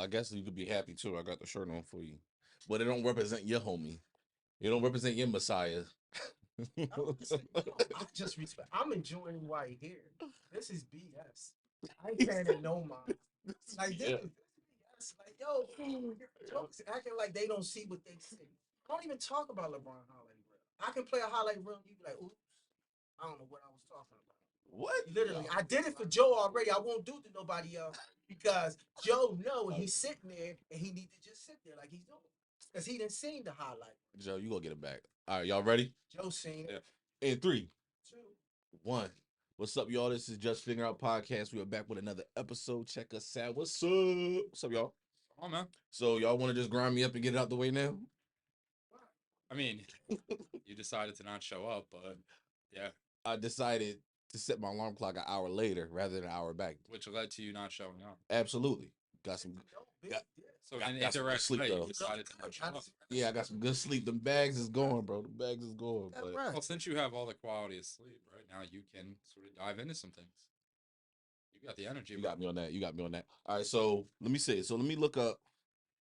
I guess you could be happy too. I got the shirt on for you, but it don't represent your homie. It don't represent your messiah. Listen, I just respect. I'm enjoying right here. This is BS. I ain't paying it no mind. Like this Yeah. is BS. Like yo, jokes acting like they don't see what they see. I don't even talk about LeBron highlight reel. I can play a highlight reel and you be like, oops, I don't know what I was talking about. What? Literally, I did it for Joe already. I won't do it to nobody else because Joe know he's sitting there and he need to just sit there like he's doing. Because he didn't see the highlight. Joe, you gonna get it back. All right, y'all ready? Joe seen it. In three, Two. 1. What's up, y'all? This is Just Figure Out Podcast. We are back with another episode. Check us out. What's up? What's up, y'all? Oh man. So y'all want to just grind me up and get it out the way now? I mean, you decided to not show up, but yeah, I decided to set my alarm clock an hour later rather than an hour back. which led to you not showing up. Absolutely. Got some. Got, So got- in got some good indirect sleep, way, though. you decided to not show up. yeah, I got some good sleep. The bags is going, bro. The bags is going. That's But right. Well, since you have all the quality of sleep right now, you can sort of dive into some things. You got the energy. you bro. got me on that. You got me on that. All right. So let me see. So let me look up.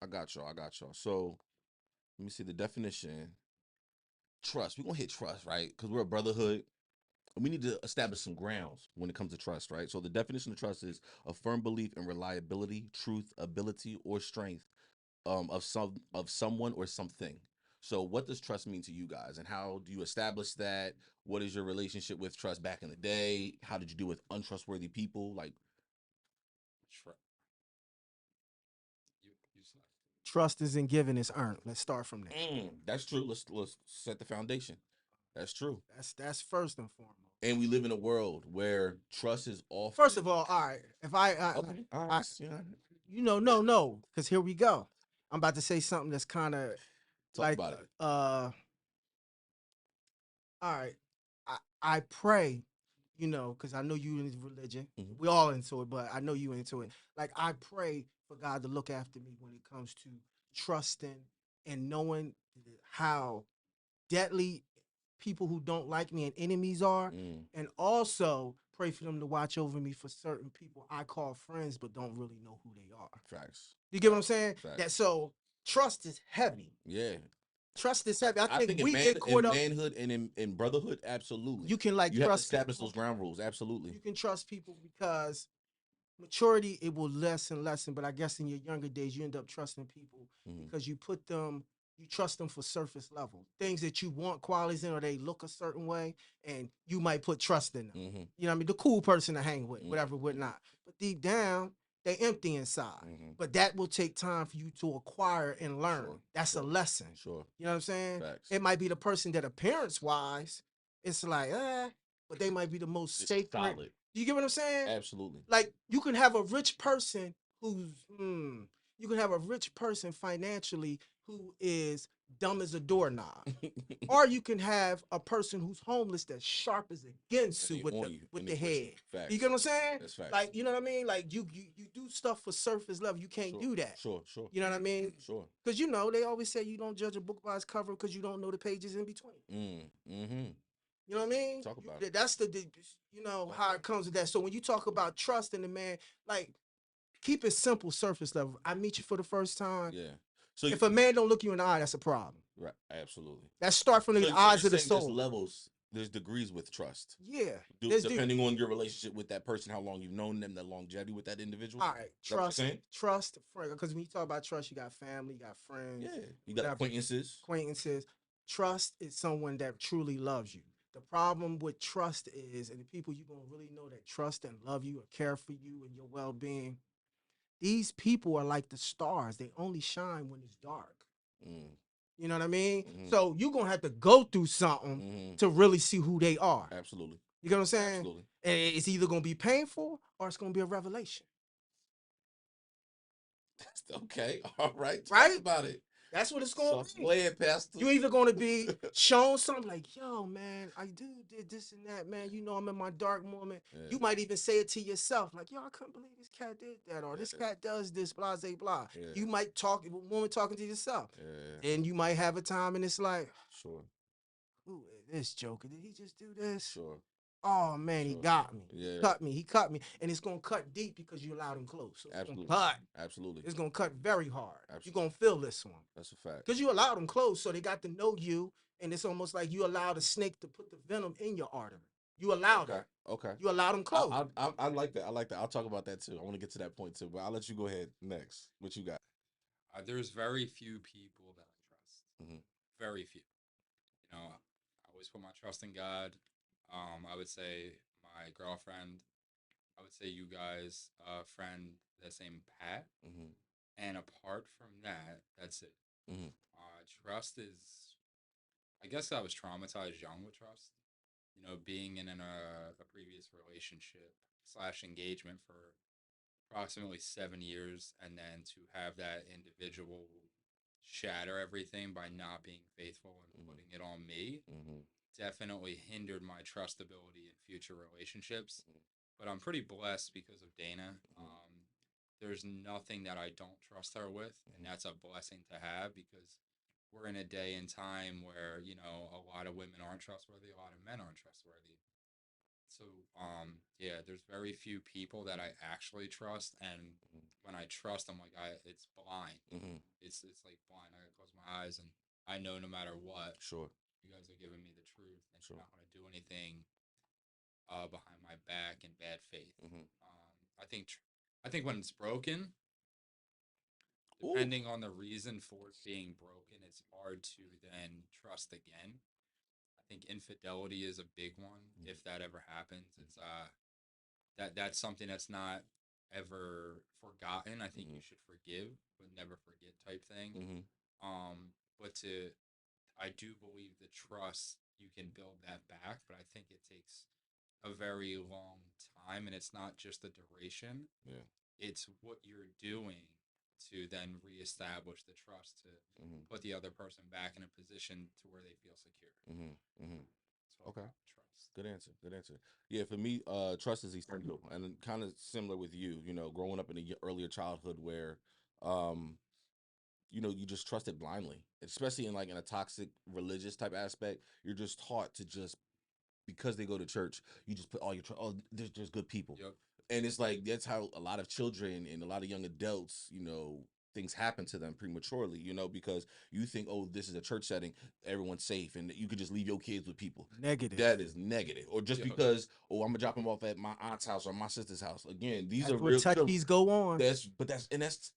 I got y'all. So let me see the definition. Trust. We're gonna hit trust, right? Because we're a brotherhood. And we need to establish some grounds when it comes to trust, right? So the definition of trust is a firm belief in reliability, truth, ability, or strength of someone or something. So what does trust mean to you guys, and how do you establish that? What is your relationship with trust back in the day? How did you deal with untrustworthy people? Like, Shre- you suck. Trust isn't given, it's earned. Let's start from there. that's true. Let's set the foundation. That's true. That's first and foremost. And we live in a world where trust is off. First of all right. If I Okay, all I right, yeah. you know, no, because here we go. I'm about to say something that's kind of Talk like about it. all right. I pray, you know, because I know you in religion. Mhm. We all into it, but I know you into it. Like I pray for God to look after me when it comes to trusting and knowing how deadly people who don't like me and enemies are, and also pray for them to watch over me for certain people I call friends but don't really know who they are. Facts. You get what I'm saying? Facts. That so trust is heavy. Yeah. Trust is heavy. I think in, we get caught in up. manhood and in brotherhood, absolutely. You can like you have to trust establish people. those ground rules, absolutely. You can trust people because maturity it will lessen, but I guess in your younger days you end up trusting people because you trust them for surface level things that you want qualities in, or they look a certain way, and you might put trust in them. You know what I mean? The cool person to hang with, whatever, whatnot. But deep down, they empty inside. But that will take time for you to acquire and learn. Sure, That's sure, a lesson. Sure. You know what I'm saying? Facts. It might be the person that appearance wise, it's like, but they might be the most It's sacred. solid. You get what I'm saying? Absolutely. Like you can have a rich person you can have a rich person financially who is dumb as a doorknob. Or you can have a person who's homeless that's sharp as a ginsu with the head. Facts. You get what I'm saying? That's facts. Like, you know what I mean? Like you do stuff for surface level. You can't do that. Sure. You know what I mean? Sure. Because you know, they always say you don't judge a book by its cover because you don't know the pages in between. You know what I mean? Talk about it. That's you know how it comes with that. So when you talk about trust in the man, like keep it simple, surface level. I meet you for the first time. Yeah. So if a man don't look you in the eye, that's a problem. Right. Absolutely. That start from the eyes of the soul. There's levels. There's degrees with trust. Yeah. Depending on your relationship with that person, how long you've known them, the longevity with that individual. All right. Trust. Because when you talk about trust, you got family, you got friends. Yeah. You got acquaintances. Trust is someone that truly loves you. The problem with trust is, and the people you're going to really know that trust and love you or care for you and your well-being, these people are like the stars. They only shine when it's dark. You know what I mean? So you're going to have to go through something to really see who they are. Absolutely. You get what I'm saying? Absolutely. And it's either going to be painful or it's going to be a revelation. Okay. All right. Right? Talk about it. That's what it's going to be. Play it, Pastor. You're either going to be shown something like, yo, man, I did this and that, man. You know, I'm in my dark moment. Yeah. You might even say it to yourself, like, yo, I couldn't believe this cat did that, or this cat does this, blah, blah, blah. Yeah. You might talk, a woman talking to yourself. Yeah. And you might have a time and it's like, sure. Ooh, this joker, did he just do this? Sure. Oh man, he Sure. got me. Yeah. He cut me, and it's gonna cut deep because you allowed him close. So it's Absolutely. gonna cut. Absolutely. It's gonna cut very hard. You're Absolutely. gonna feel this one That's a fact. because you allowed them close, so they got to know you, and it's almost like you allowed a snake to put the venom in your artery. You allowed Okay. it. Okay. You allowed them close. I like that. I like that. I'll talk about that too. I want to get to that point too, but I'll let you go ahead next. What you got? There's very few people that I trust. Mhm. Very few. You know, I always put my trust in God. I would say my girlfriend. I would say you guys, friend that's named Pat. Mhm. And apart from that, that's it. Mhm. Trust is. I guess I was traumatized young with trust. You know, being in a previous relationship slash engagement for approximately 7 years, and then to have that individual shatter everything by not being faithful and putting it on me Mhm. definitely hindered my trustability in future relationships. But I'm pretty blessed because of Dana. There's nothing that I don't trust her with, and that's a blessing to have because we're in a day and time where a lot of women aren't trustworthy, a lot of men aren't trustworthy. So, yeah, there's very few people that I actually trust, and when I trust, I'm like, it's blind. Mhm. It's like blind. I gotta close my eyes, and I know no matter what, Sure. you guys are giving me the truth, and Sure. you're not gonna do anything behind my back in bad faith. Mhm. I think when it's broken, Ooh. depending on the reason for it being broken, it's hard to then trust again. I think infidelity is a big one. If that ever happens, it's that's something that's not ever forgotten. I think you should forgive but never forget type thing. Mhm. But to I do believe the trust you can build that back, but I think it takes a very long time, and it's not just the duration. Yeah. It's what you're doing to then reestablish the trust to Mhm. put the other person back in a position to where they feel secure. Mhm. Mhm. It's all Okay. about trust. Good answer. Good answer. Yeah, for me, trust is essential, and kind of similar with you. You know, growing up in a earlier childhood where, um, you just trusted blindly, especially in like in a toxic religious type aspect. You're just taught to just because they go to church, you just put all your oh, there's good people, Yep. and it's like that's how a lot of children and a lot of young adults, things happen to them prematurely, because you think, oh, this is a church setting, everyone's safe, and you could just leave your kids with people. Negative. That is negative, or just Yep. because, oh, I'm gonna drop them off at my aunt's house or my sister's house. Again, these are That's what real children. touchies go on. That's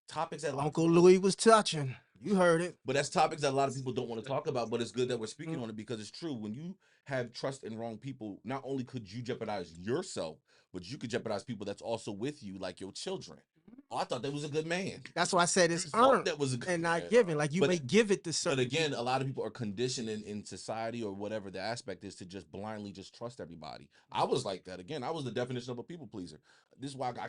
topics that a lot of Uncle people Louis was touching. You heard it. but that's topics that a lot of people don't want to talk about, but it's good that we're speaking Mm. on it because it's true. When you have trust in wrong people, not only could you jeopardize yourself, but you could jeopardize people that's also with you, like your children. Oh, I thought that was a good man. That's why I said You it's thought earned that was a good and man. not given. Like you may But give it to but certain again, people. a lot of people are conditioned in society or whatever the aspect is to just blindly just trust everybody. I was like that. Again, I was the definition of a people pleaser. This is why I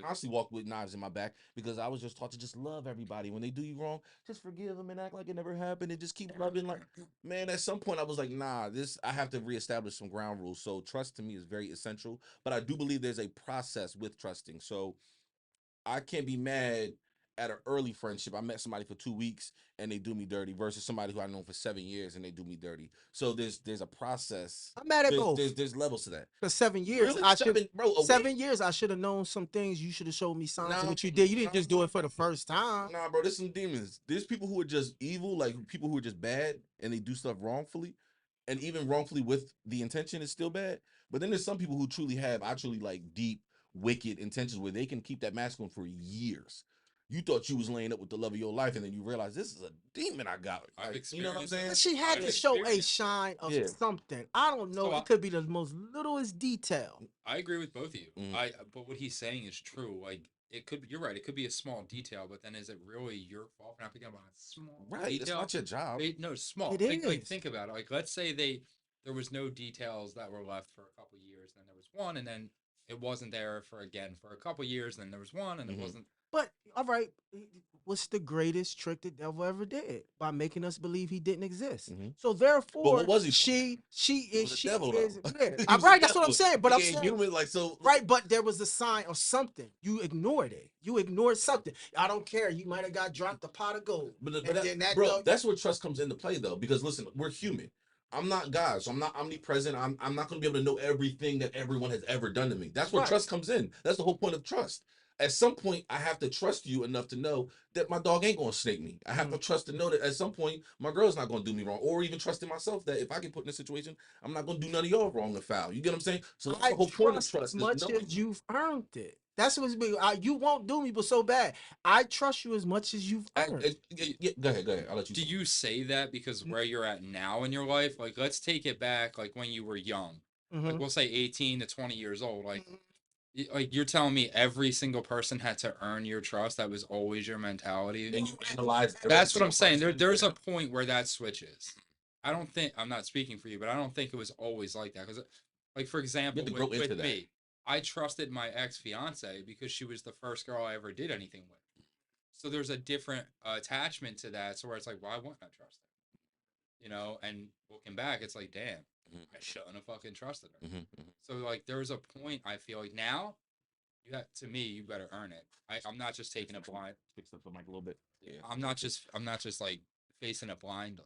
constantly walked with knives in my back because I was just taught to just love everybody. When they do you wrong, just forgive them and act like it never happened and just keep loving. Like, man, at some point I was like, nah, I have to reestablish some ground rules. So trust to me is very essential. But I do believe there's a process with trusting. So I can't be mad at an early friendship. I met somebody for 2 weeks and they do me dirty versus somebody who I know for 7 years and they do me dirty. So there's a process. I'm mad at There's both. there's there's levels to that. For 7 years, Really, I should seven, bro? A week? 7 years I should have known some things. You should have showed me signs of No, what you did. You didn't just do it for the first time. nah, bro. There's some demons. There's people who are just evil, like people who are just bad and they do stuff wrongfully, and even wrongfully with the intention is still bad. But then there's some people who truly have actually like deep, wicked intentions where they can keep that mask on for years. You thought you was laying up with the love of your life, and then you realize this is a demon I got. I've Like, you know what I'm experienced saying? that. But she had I've to show a experienced it. shine of Yeah. something. I don't know. So It could be the most littlest detail. I agree with both of you. Mhm. But what he's saying is true. Like it could be, you're right. It could be a small detail, but then is it really your fault for not picking up on a small Right. It's detail? not your job. No, small. It Like is. think about it. Like let's say there was no details that were left for a couple years, then there was one, and then it wasn't there for a couple years, and then there was one, and it Mhm. wasn't. But all right, what's the greatest trick the devil ever did? By making us believe he didn't exist. Mhm. So But therefore, what was he? she He was is a she devil is though. yeah. He I'm was a right. That's what I'm devil. saying. But He I'm ain't saying human. Like so. right. But there was a sign of something. You ignored it. You ignored something. I don't care. You might have got dropped a pot of gold, But and then that bro, that's where trust comes into play though. Because listen, we're human. I'm not God, so I'm not omnipresent. I'm not going to be able to know everything that everyone has ever done to me. That's where Right. trust comes in. That's the whole point of trust. At some point, I have to trust you enough to know that my dog ain't going to snake me. I have to trust to know that at some point, my girl's not going to do me wrong, or even trust in myself that if I get put in a situation, I'm not going to do none of y'all wrong and foul. You get what I'm saying? So that's I the whole point of trust as trust is much knowing. as you've earned it. That's what's big. You won't do me, but so bad. I trust you as much as you've earned. Yeah, go ahead, go ahead. I'll let you. Do you say that because where you're at now in your life? Like, let's take it back, like when you were young. Like, we'll say 18 to 20 years old. Like, like you're telling me every single person had to earn your trust. That was always your mentality. And you analyze. That's what I'm saying. There's a point where that switches. I don't think I'm not speaking for you, but I don't think it was always like that. Because, like for example, with me, I trusted my ex fiance because she was the first girl I ever did anything with. So there's a different attachment to that. So where it's like, why wouldn't I trust her? You know, and looking back, it's like, damn, I shouldn't have fucking trusted her. So like, there's a point I feel like now, to me, you better earn it. I'm not just taking a blind. Fix up the mic a little bit. Yeah. I'm not just like facing it blindly.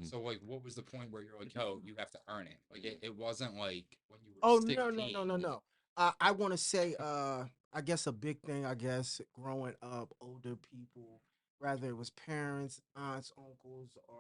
So like, what was the point where you're like, oh, you have to earn it? Like it wasn't like when you were 16. No. I want to say, I guess a big thing, I guess, growing up, older people, rather it was parents, aunts, uncles, or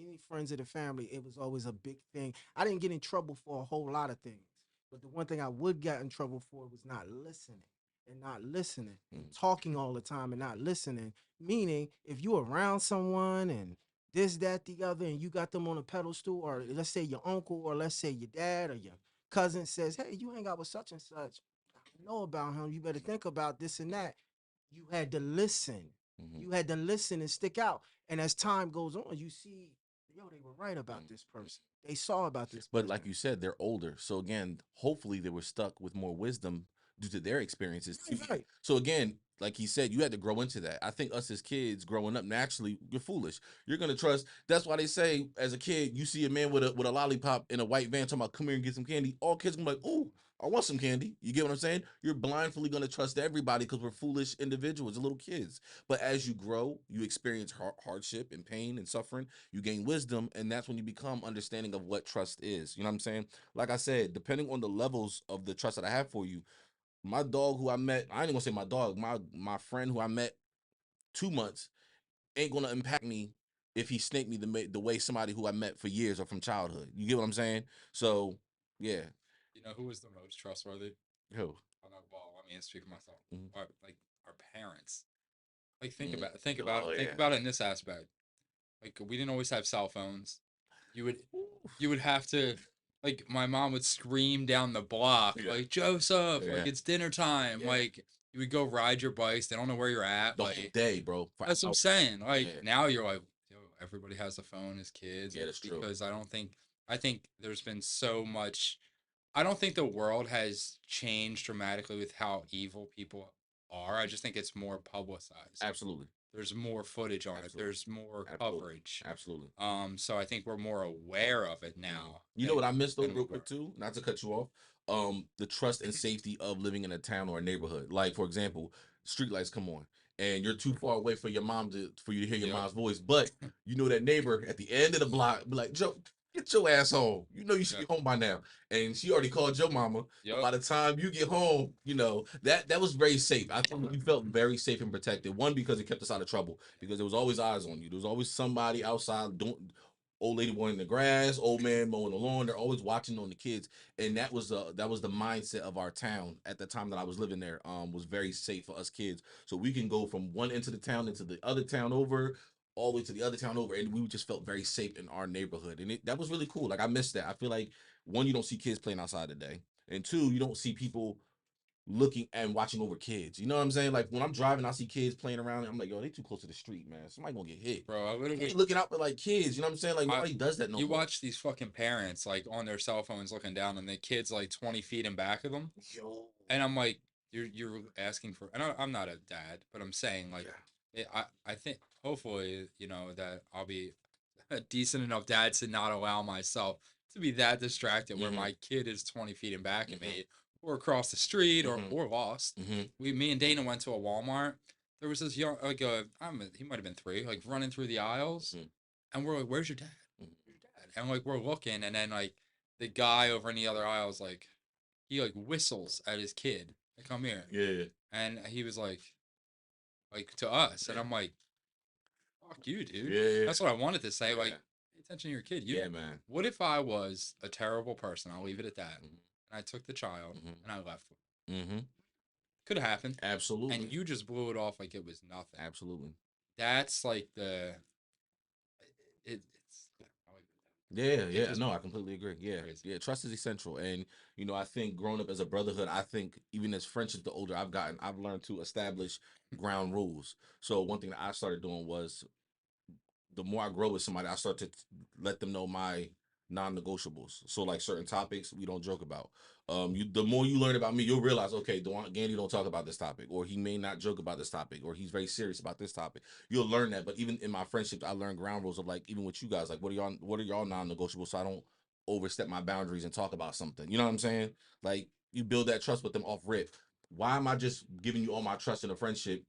any friends of the family, it was always a big thing. I didn't get in trouble for a whole lot of things, but the one thing I would get in trouble for was not listening and not listening, talking all the time and not listening. Meaning, if you around someone and this, that, the other, and you got them on a pedestal, or let's say your uncle, or let's say your dad, or your cousin says, "Hey, you hang out with such and such. I know about him. You better think about this and that." You had to listen. You had to listen and stick out. And as time goes on, you see, yo, they were right about this person. They saw about this But person. like you said, they're older. So again, hopefully they were stuck with more wisdom due to their experiences too. Right. So again, like he said, you had to grow into that. I think us as kids growing up, naturally, you're foolish. You're gonna trust. That's why they say, as a kid, you see a man with a lollipop in a white van talking about come here and get some candy. All kids gonna be like, "Ooh, I want some candy." You get what I'm saying? You're blindly gonna trust everybody because we're foolish individuals, little kids. But as you grow, you experience hardship and pain and suffering. You gain wisdom, and that's when you become understanding of what trust is. You know what I'm saying? Like I said, depending on the levels of the trust that I have for you, my dog who I met, I ain't gonna say my dog, my friend who I met 2 months ain't gonna impact me if he snaked me the way somebody who I met for years or from childhood. You get what I'm saying? So yeah. You know who was the most trustworthy? Who? Well, I mean, speak for myself. Mhm. Our parents. Like think Mm. about it. Think Oh, about it. Think yeah. about it in this aspect. Like we didn't always have cell phones. You would have to like my mom would scream down the block Yeah. like Joseph, Yeah. like it's dinner time. Yeah. Like you would go ride your bikes. They don't know where you're at. The whole Like day, bro. For that's what I'm hours. saying. Like Yeah. now you're like, yo, everybody has a phone as kids. Yeah, that's true. Because I think there's been so much. I don't think the world has changed dramatically with how evil people are. I just think it's more publicized. Absolutely. There's more footage on it. There's more coverage. Absolutely. So I think we're more aware of it now. You know what I missed though, real quick too? Not to cut you off. The trust and safety of living in a town or a neighborhood. Like for example, street lights come on, and you're too far away for you to hear your mom's voice. But you know that neighbor at the end of the block be like, "Joe, get your ass home. You know you should be home by now." And she already called your mama. But by the time you get home, you know that was very safe. I think you felt very safe and protected. One, because it kept us out of trouble. Because there was always eyes on you. There was always somebody outside doing. Old lady mowing the grass, old man mowing the lawn. They're always watching on the kids, and that was the mindset of our town at the time that I was living there. Was very safe for us kids, so we can go from one end of the town into the other town over, all the way to the other town over, and we just felt very safe in our neighborhood, and that was really cool. Like I missed that. I feel like one, you don't see kids playing outside today, and two, you don't see people looking and watching over kids. You know what I'm saying? Like when I'm driving, I see kids playing around. I'm like, yo, they too close to the street, man. Somebody gonna get hit. Bro, I literally looking out for like kids. You know what I'm saying? Like nobody does that no more. You watch these fucking parents like on their cell phones looking down, and the kids like 20 feet in back of them. Yo. And I'm like, you're asking for. And I'm not a dad, but I'm saying like, I think hopefully that I'll be a decent enough dad to not allow myself to be that distracted where my kid is 20 feet in back of me or across the street or lost. Me and Dana went to a Walmart. There was this young he might have been 3, like running through the aisles, and we're like, "Where's your dad? Where's your dad?" And like we're looking, and then like the guy over in the other aisle is like, he like whistles at his kid. Like, come here. Yeah. And he was like to us, and I'm like, fuck you, dude. Yeah. That's what I wanted to say. Yeah. Like, pay attention to your kid. Yeah, man. What if I was a terrible person? I'll leave it at that. Mhm. And I took the child and I left. Mm-hmm. Could have happened. Absolutely. And you just blew it off like it was nothing. Absolutely. That's like the. It's. Yeah. No, I completely agree. Yeah. Crazy. Yeah. Trust is essential. And, you know, I think growing up as a brotherhood, I think even as friendships, the older I've gotten, I've learned to establish ground rules. So one thing that I started doing was the more I grow with somebody, I start to let them know my non-negotiables. So like certain topics we don't joke about. The more you learn about me, you'll realize, okay, Gandy don't talk about this topic, or he may not joke about this topic, or he's very serious about this topic. You'll learn that. But even in my friendships, I learned ground rules of like, even with you guys, like what are y'all non-negotiables, so I don't overstep my boundaries and talk about something. You know what I'm saying? Like you build that trust with them off rip. Why am I just giving you all my trust in a friendship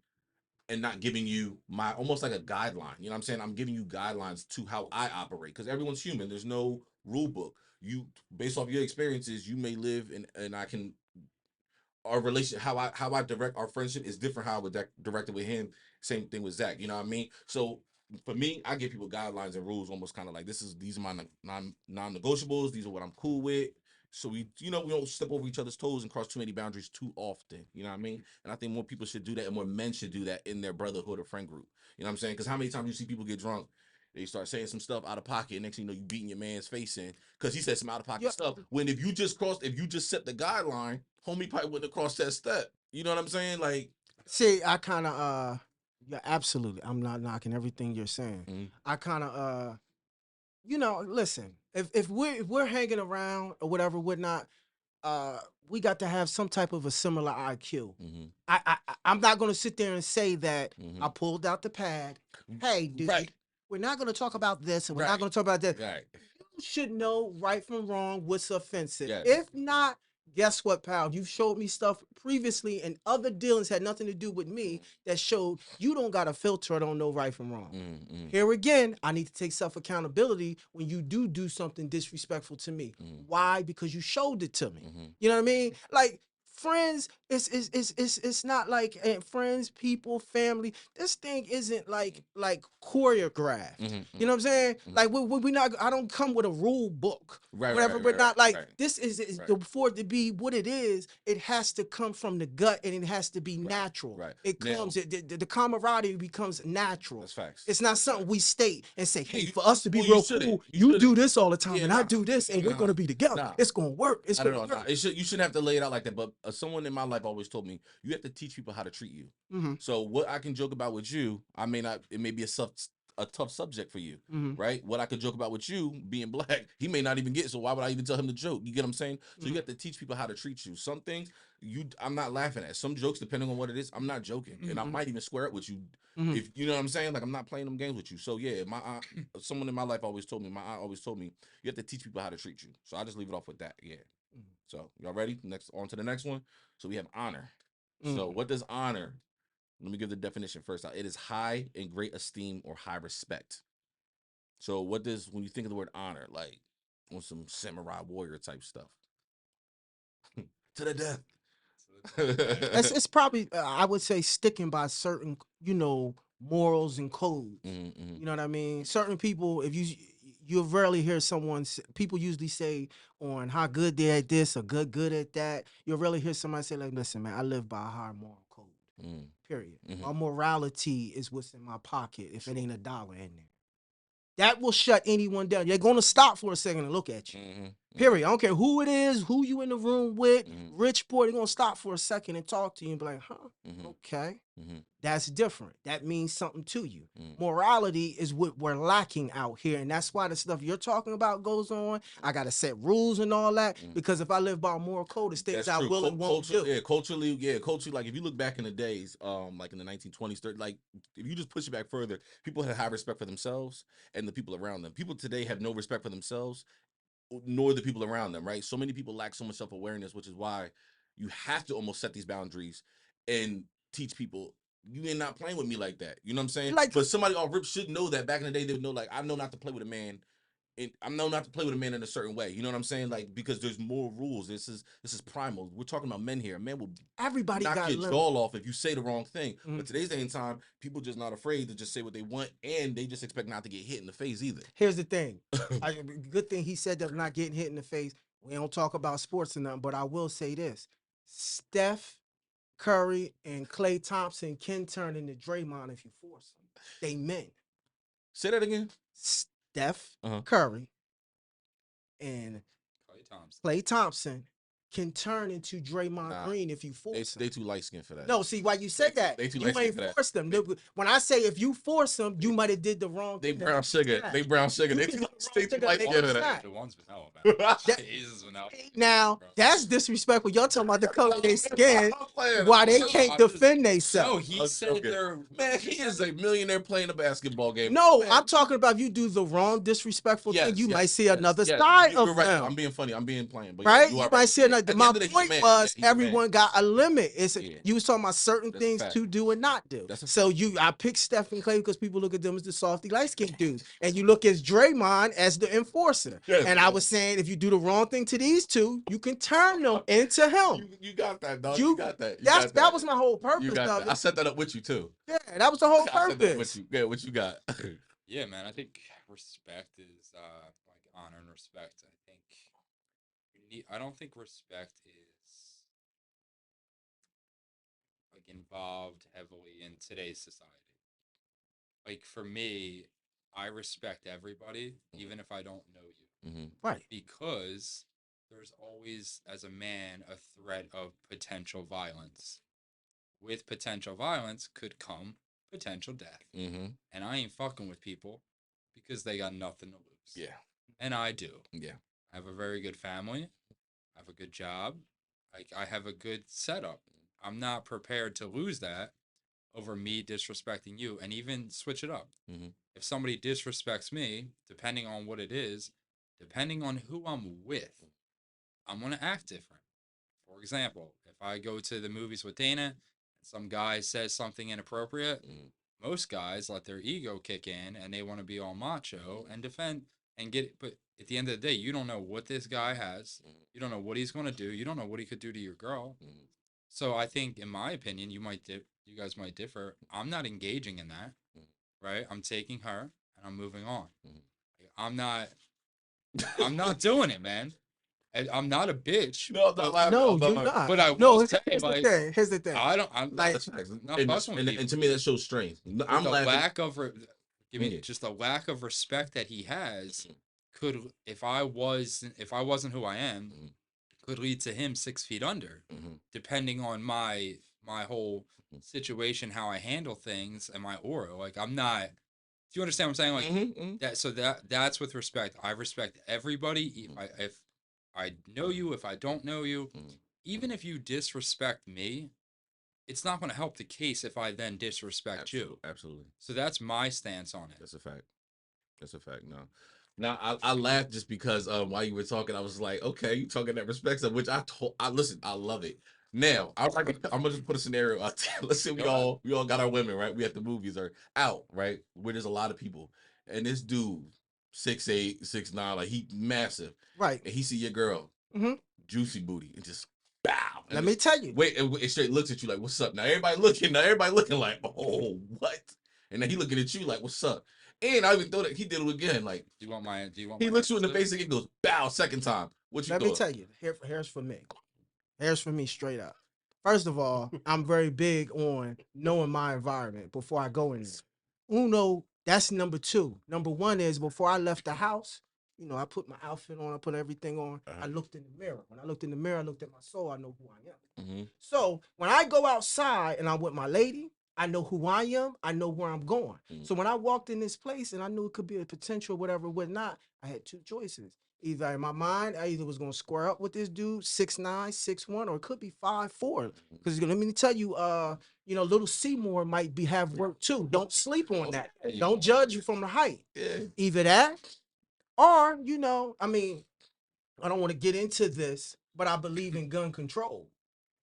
and not giving you my almost like a guideline? You know what I'm saying? I'm giving you guidelines to how I operate, because everyone's human. There's no rule book. You, based off your experiences, you may live and I can, our relation, how I direct our friendship is different how I would direct it with him. Same thing with Zach. You know what I mean? So for me, I give people guidelines and rules, almost kind of like these are my non-negotiables. These are what I'm cool with. So we don't step over each other's toes and cross too many boundaries too often. You know what I mean? And I think more people should do that, and more men should do that in their brotherhood or friend group. You know what I'm saying? Because how many times you see people get drunk, they start saying some stuff out of pocket, and next thing you know, you beating your man's face in because he said some out of pocket stuff. When if you just set the guideline, homie probably wouldn't have crossed that step. You know what I'm saying? Like, see, I kind of yeah, absolutely. I'm not knocking everything you're saying. mm-hmm. I kind of listen. If we're hanging around or whatever, whatnot, we got to have some type of a similar IQ. Mm-hmm. I'm not gonna sit there and say that Mm-hmm. I pulled out the pad. Hey, dude, Right. we're not gonna talk about this, and we're Right. not gonna talk about that. Right. You should know right from wrong, what's offensive. Yes. If not, guess what, pal? You've showed me stuff previously, and other dealings had nothing to do with me that showed you don't got a filter or don't know right from wrong. Mm-hmm. Here again, I need to take self accountability when you do something disrespectful to me. Mm-hmm. Why? Because you showed it to me. Mm-hmm. You know what I mean? Like friends, it's not like friends, people, family. This thing isn't like choreographed. Mm-hmm. You know what I'm saying? Mm-hmm. Like we not. I don't come with a rule book, Right, whatever. right, but right, not like right. this is Right. for it to be what it is. It has to come from the gut, and it has to be natural. Right. It Now- comes. The camaraderie becomes natural. That's facts. It's not something we state and say, hey, you- for us to be well, you real shouldn't. cool, You you do shouldn't. this all the time, Yeah, and I nah. do this, and we're Nah. gonna be together. Nah. It's gonna work. It's I gonna don't know. work. You shouldn't have to lay it out like that. But someone in my life always told me you have to teach people how to treat you. Mhm. So what I can joke about with you, I may not. It may be a tough subject for you, Mhm. right? What I could joke about with you being black, he may not even get. So why would I even tell him to joke? You get what I'm saying? So you have to teach people how to treat you. Some things I'm not laughing at. Some jokes, depending on what it is, I'm not joking, and I might even square up with you. Mhm. If you know what I'm saying, like I'm not playing them games with you. So yeah, my aunt, someone in my life always told me. My aunt always told me you have to teach people how to treat you. So I just leave it off with that. Yeah. So y'all ready? On to the next one. So we have honor. So what does honor? Let me give the definition first. It is high and great esteem or high respect. So what does, when you think of the word honor, like on some samurai warrior type stuff? To the death. It's probably I would say sticking by certain morals and codes. Mm-hmm. You know what I mean? Certain people, if you rarely hear someone. People usually say on how good they're at this or good at that. You'll rarely hear somebody say like, "Listen, man, I live by a high moral code." Mm-hmm. Period. Mhm. My morality is what's in my pocket. If it ain't a dollar in there, that will shut anyone down. They're gonna stop for a second and look at you. Mm-hmm. Period. I don't care who it is, who you in the room with, Mhm. rich, poor. They're gonna stop for a second and talk to you and be like, "Huh, Mhm. okay." Mm-hmm. That's different. That means something to you. Mm. Morality is what we're lacking out here. And that's why the stuff you're talking about goes on. I got to set rules and all that. Because if I live by a moral code, it's things That's I true. will and won't do. Yeah, culturally, like if you look back in the days, like in the 1920s, like if you just push it back further, people had high respect for themselves and the people around them. People today have no respect for themselves, nor the people around them, right? So many people lack so much self-awareness, which is why you have to almost set these boundaries and teach people you ain't not playing with me like that. You know what I'm saying? Like- but somebody off rip should know that back in the day they would know, like, I know not to play with a man I'm known not to play with a man in a certain way. You know what I'm saying? Like, because there's more rules. This is primal. We're talking about men here. A man will Everybody knock got your limits. jaw off if you say the wrong thing. Mhm. But today's day and time, people just not afraid to just say what they want, and they just expect not to get hit in the face either. Here's the thing. Good thing he said that I'm not getting hit in the face. We don't talk about sports or nothing, but I will say this. Steph Curry and Klay Thompson can turn into Draymond if you force them. They men. Say that again. Steph Uh-huh. Curry and Klay Klay Thompson can turn into Draymond Green if you force them. They too light skinned for that. No, see why you said that. They too You light skinned ain't for that. forced them. When I say if you force them, you might have did the wrong They thing. brown sugar. They brown sugar. They too light skinned for that. The one's vanilla, man. Jesus, vanilla. Now, that's disrespectful. Y'all talking about the color of their skin, why they can't defend themselves. No, he said they're... Man, he is a millionaire playing a basketball game. No, man. I'm talking about if you do the wrong disrespectful thing, you might see another yes. side You're of right. them. I'm being funny. I'm being plain. But Right? you You are might right. see another. My point was everyone got a limit. You was talking about certain things to do and not do. So I picked Steph and Klay because people look at them as the softy light skinned dudes. And you look at Draymond as the enforcer. Yes, and I was saying if you do the wrong thing to these two, you can turn them into him. You got that, dog. You got that. That was my whole purpose. You got that. I set that up with you too. Yeah, that was the whole I set that up purpose. with you. Yeah, what you got? Yeah, man. I think respect is like honor and respect. I don't think respect is like involved heavily in today's society. Like for me, I respect everybody, even if I don't know you. Right. Because there's always, as a man, a threat of potential violence. With potential violence could come potential death. And I ain't fucking with people because they got nothing to lose. Yeah. And I do. Yeah. I have a very good family. I have a good job. I have a good setup. I'm not prepared to lose that over me disrespecting you, and even switch it up. If somebody disrespects me, depending on what it is, depending on who I'm with, I'm going to act different. For example, if I go to the movies with Dana and some guy says something inappropriate, most guys let their ego kick in and they want to be all macho and defend and get it. But at the end of the day, you don't know what this guy has. You don't know what he's going to do. You don't know what he could do to your girl. So I think, in my opinion, you guys might differ. I'm not engaging in that, right? I'm taking her and I'm moving on. I'm not doing it, man. I'm not a bitch. No, I'm not laughing. No, you're not. But I no, will here's say, here's the thing. I'm like, not fussing with people. And to me, that shows strength. I'm the laughing. lack of just the lack of respect that he has could, if I wasn't who I am, could lead to him 6 feet under, depending on my whole situation, how I handle things, and my aura. Like I'm not. Do you understand what I'm saying? Like that. So that's with respect. I respect everybody. If I know you, if I don't know you, even if you disrespect me, it's not going to help the case if I then disrespect you. Absolutely. So that's my stance on it. That's a fact. That's a fact. No. Now I laughed just because while you were talking, I was like, okay, you talking that respect stuff, which I listen, I love it. Now I'm gonna just put a scenario out there. Let's say we all got our women, right? We at the movies or out, right? Where there's a lot of people, and this dude 6'8", 6'9", like he massive, right? And he see your girl, juicy booty, and just bow. And Let me tell you. Wait, and straight looks at you like, "What's up?" Now everybody looking like, "Oh, what?" And then he looking at you like, "What's up?" And I even thought that he did it again. Like, do you want my? He looks you in the face and he goes, "Bow!" Second time. What you? Let me tell you. Here's for me. Here's for me straight up. First of all, I'm very big on knowing my environment before I go in there. Uno, that's number 2. Number 1 is before I left the house, I put my outfit on, I put everything on. I looked in the mirror. When I looked in the mirror, I looked at my soul, I know who I am. So when I go outside and I'm with my lady, I know who I am, I know where I'm going. So when I walked in this place and I knew it could be a potential, whatever, whatnot, I had 2 choices. Either in my mind, I either was going to square up with this dude, 6'9", 6'1", or it could be 5'4". Because let me tell you, little Seymour might have work too. Don't sleep on that. Don't judge you from the height. Either that, or, I don't want to get into this, but I believe in gun control.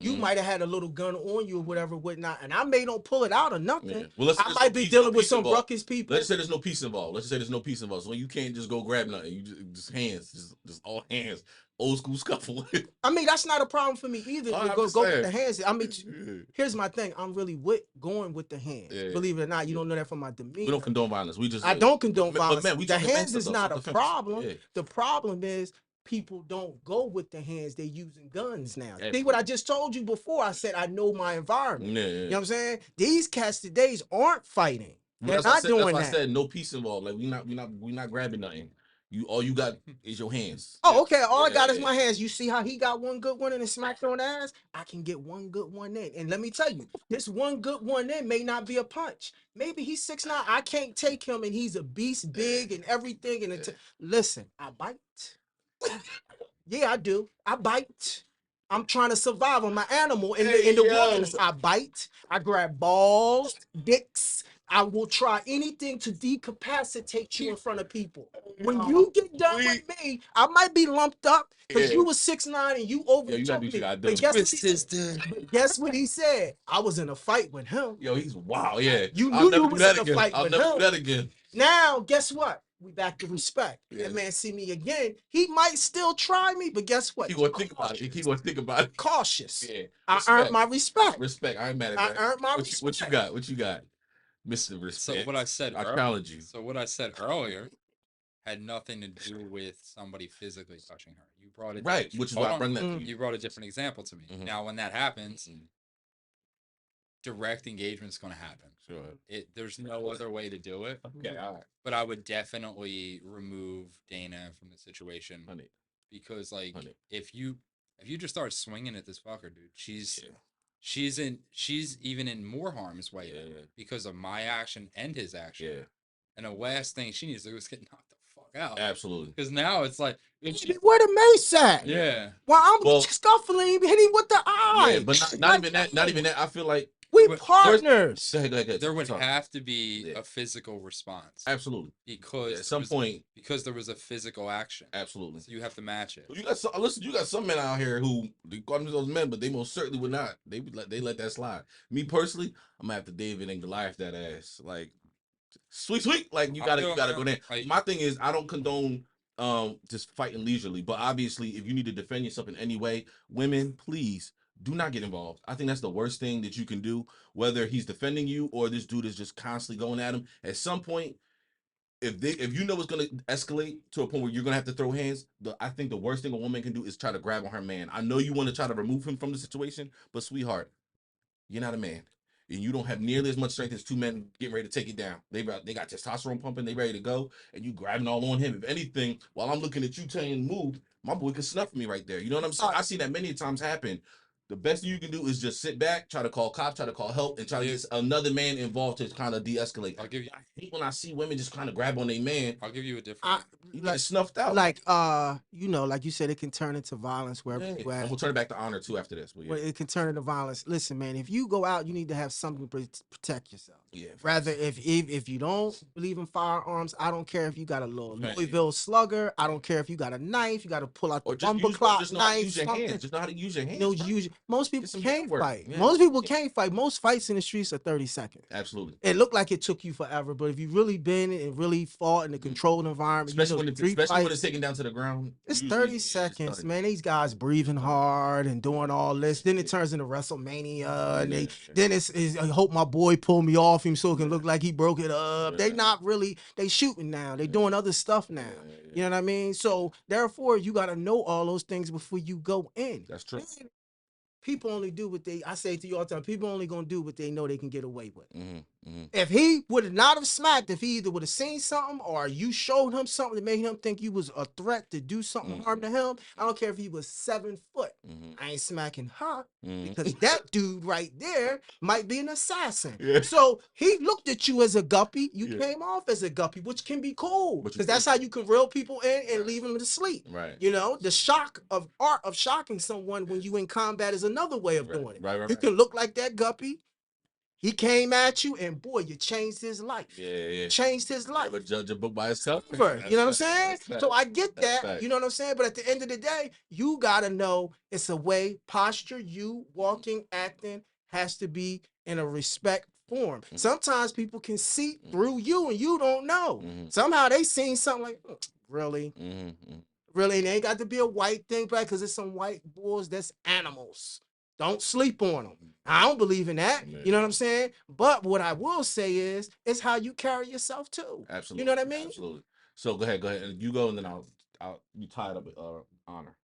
You might have had a little gun on you or whatever, whatnot, and I may don't pull it out or nothing. Yeah. Well, I might be dealing with some ruckus people. Let's say there's no peace involved. Let's say there's no peace involved. So you can't just go grab nothing. You just hands, just all hands. Old school scuffle. I mean, that's not a problem for me either. Go with the hands. I mean, here's my thing. I'm really going with the hands. Yeah. Believe it or not, you don't know that from my demeanor. We don't condone violence. I don't condone violence. But man, the hands is not a problem. Yeah. The problem is people don't go with the hands. They're using guns now. Yeah. See what I just told you before? I said I know my environment. Yeah. You know what I'm saying? These cats today aren't fighting. They're not doing that. I said no peace involved. Like we not grabbing nothing. All you got is your hands. Oh, okay. All I got is my hands. You see how he got one good one and smacked on the ass? I can get one good one in. And let me tell you, this one good one in may not be a punch. Maybe he's 6'9". I can't take him and he's a beast big and everything. And listen, I bite. Yeah, I do. I bite. I'm trying to survive. I'm an animal in the wilderness. I bite. I grab balls, dicks. I will try anything to decapacitate you in front of people. When you get done with me, I might be lumped up because you was 6'9" and you overtook me. But guess what he said? I was in a fight with him. Yo, he's wild. Yeah, you knew you was in a fight with him. I'll never do that again. Now, guess what? We back to respect. That man see me again. He might still try me, but guess what? He gonna think about it. Cautious. Yeah. I earned my respect. Respect. I ain't mad at that. I earned my respect. What you got? Mr. Respect. So what I said, I challenge you. So what I said earlier had nothing to do with somebody physically touching her. You brought it right, which is why I bring that to you. You brought a different example to me. Now, when that happens, direct engagement is going to happen. Sure. There's no other way to do it. Okay, all right. But I would definitely remove Dana from the situation, because if you just start swinging at this fucker, dude, she's even in more harm's way because of my action and his action. Yeah. And the last thing she needs to do is get knocked the fuck out. Absolutely. Because now it's like, where the mace at? Yeah. Well, I'm scuffling, hit him with the eye. Yeah, but not even that. Not even that. I feel like we partners. There would have to be a physical response. Absolutely. Because at some point, because there was a physical action. Absolutely. So you have to match it. You got some men out here who they call themselves men, but they most certainly would not. They let that slide. Me personally, I'm gonna have to David and Goliath that ass. Like sweet. Like you gotta go there. My thing is I don't condone just fighting leisurely, but obviously if you need to defend yourself in any way, women, please do not get involved. I think that's the worst thing that you can do, whether he's defending you or this dude is just constantly going at him. At some point, if you know it's gonna escalate to a point where you're gonna have to throw hands, I think the worst thing a woman can do is try to grab on her man. I know you want to try to remove him from the situation, but sweetheart, you're not a man. And you don't have nearly as much strength as two men getting ready to take it down. They got testosterone pumping, they ready to go, and you grabbing all on him. If anything, while I'm looking at you telling move, my boy could snuff me right there. You know what I'm saying? I've seen that many times happen. The best thing you can do is just sit back, try to call cops, try to call help, and try to get another man involved to kind of de-escalate. I hate when I see women just kind of grab on their man. I'll give you a different. You get snuffed out. Like like you said, it can turn into violence wherever you at. And we'll turn it back to honor too after this. Well, it can turn into violence. Listen, man, if you go out, you need to have something to protect yourself. Yeah. Rather, if you don't believe in firearms, I don't care if you got a little Louisville slugger. I don't care if you got a knife. You got to pull out the bumper clock knife. Use your hands. Just know how to use your hands. Most people can't fight. Yeah. Most people can't fight. Most fights in the streets are 30 seconds. Absolutely. It looked like it took you forever, but if you really been and really fought in a controlled environment, especially when it's taken down to the ground, it's 30 seconds, man. These guys breathing hard and doing all this. Then it turns into WrestleMania, and then it's I hope my boy pull me off him so it can look like he broke it up. They not really. They shooting now. They doing other stuff now. You know what I mean? So therefore, you got to know all those things before you go in. That's true. People only do what I say to you all the time, people only gonna do what they know they can get away with. If he would not have smacked, if he either would have seen something or you showed him something that made him think you was a threat to do something harm to him, I don't care if he was 7 foot. I ain't smacking her because that dude right there might be an assassin. Yeah. So he looked at you as a guppy. You came off as a guppy, which can be cool because that's how you can reel people in and leave them to sleep. Right. You know, the art of shocking someone when you in combat is another way of doing it. You can look like that guppy, He came at you, and boy, you changed his life. Yeah. Changed his life. Never judge a book by itself. You know what I'm saying? That's So I get That's that. fact. You know what I'm saying? But at the end of the day, you gotta know it's a way, posture, you walking, acting has to be in a respect form. Sometimes people can see through you and you don't know. Somehow they seen something like, really? Really? And it ain't got to be a white thing, but because it's some white boys that's animals. Don't sleep on them. I don't believe in that. You know what I'm saying? But what I will say is, it's how you carry yourself too. Absolutely. You know what I mean? Absolutely. So go ahead. And you go, and then I'll you tie it up with honor.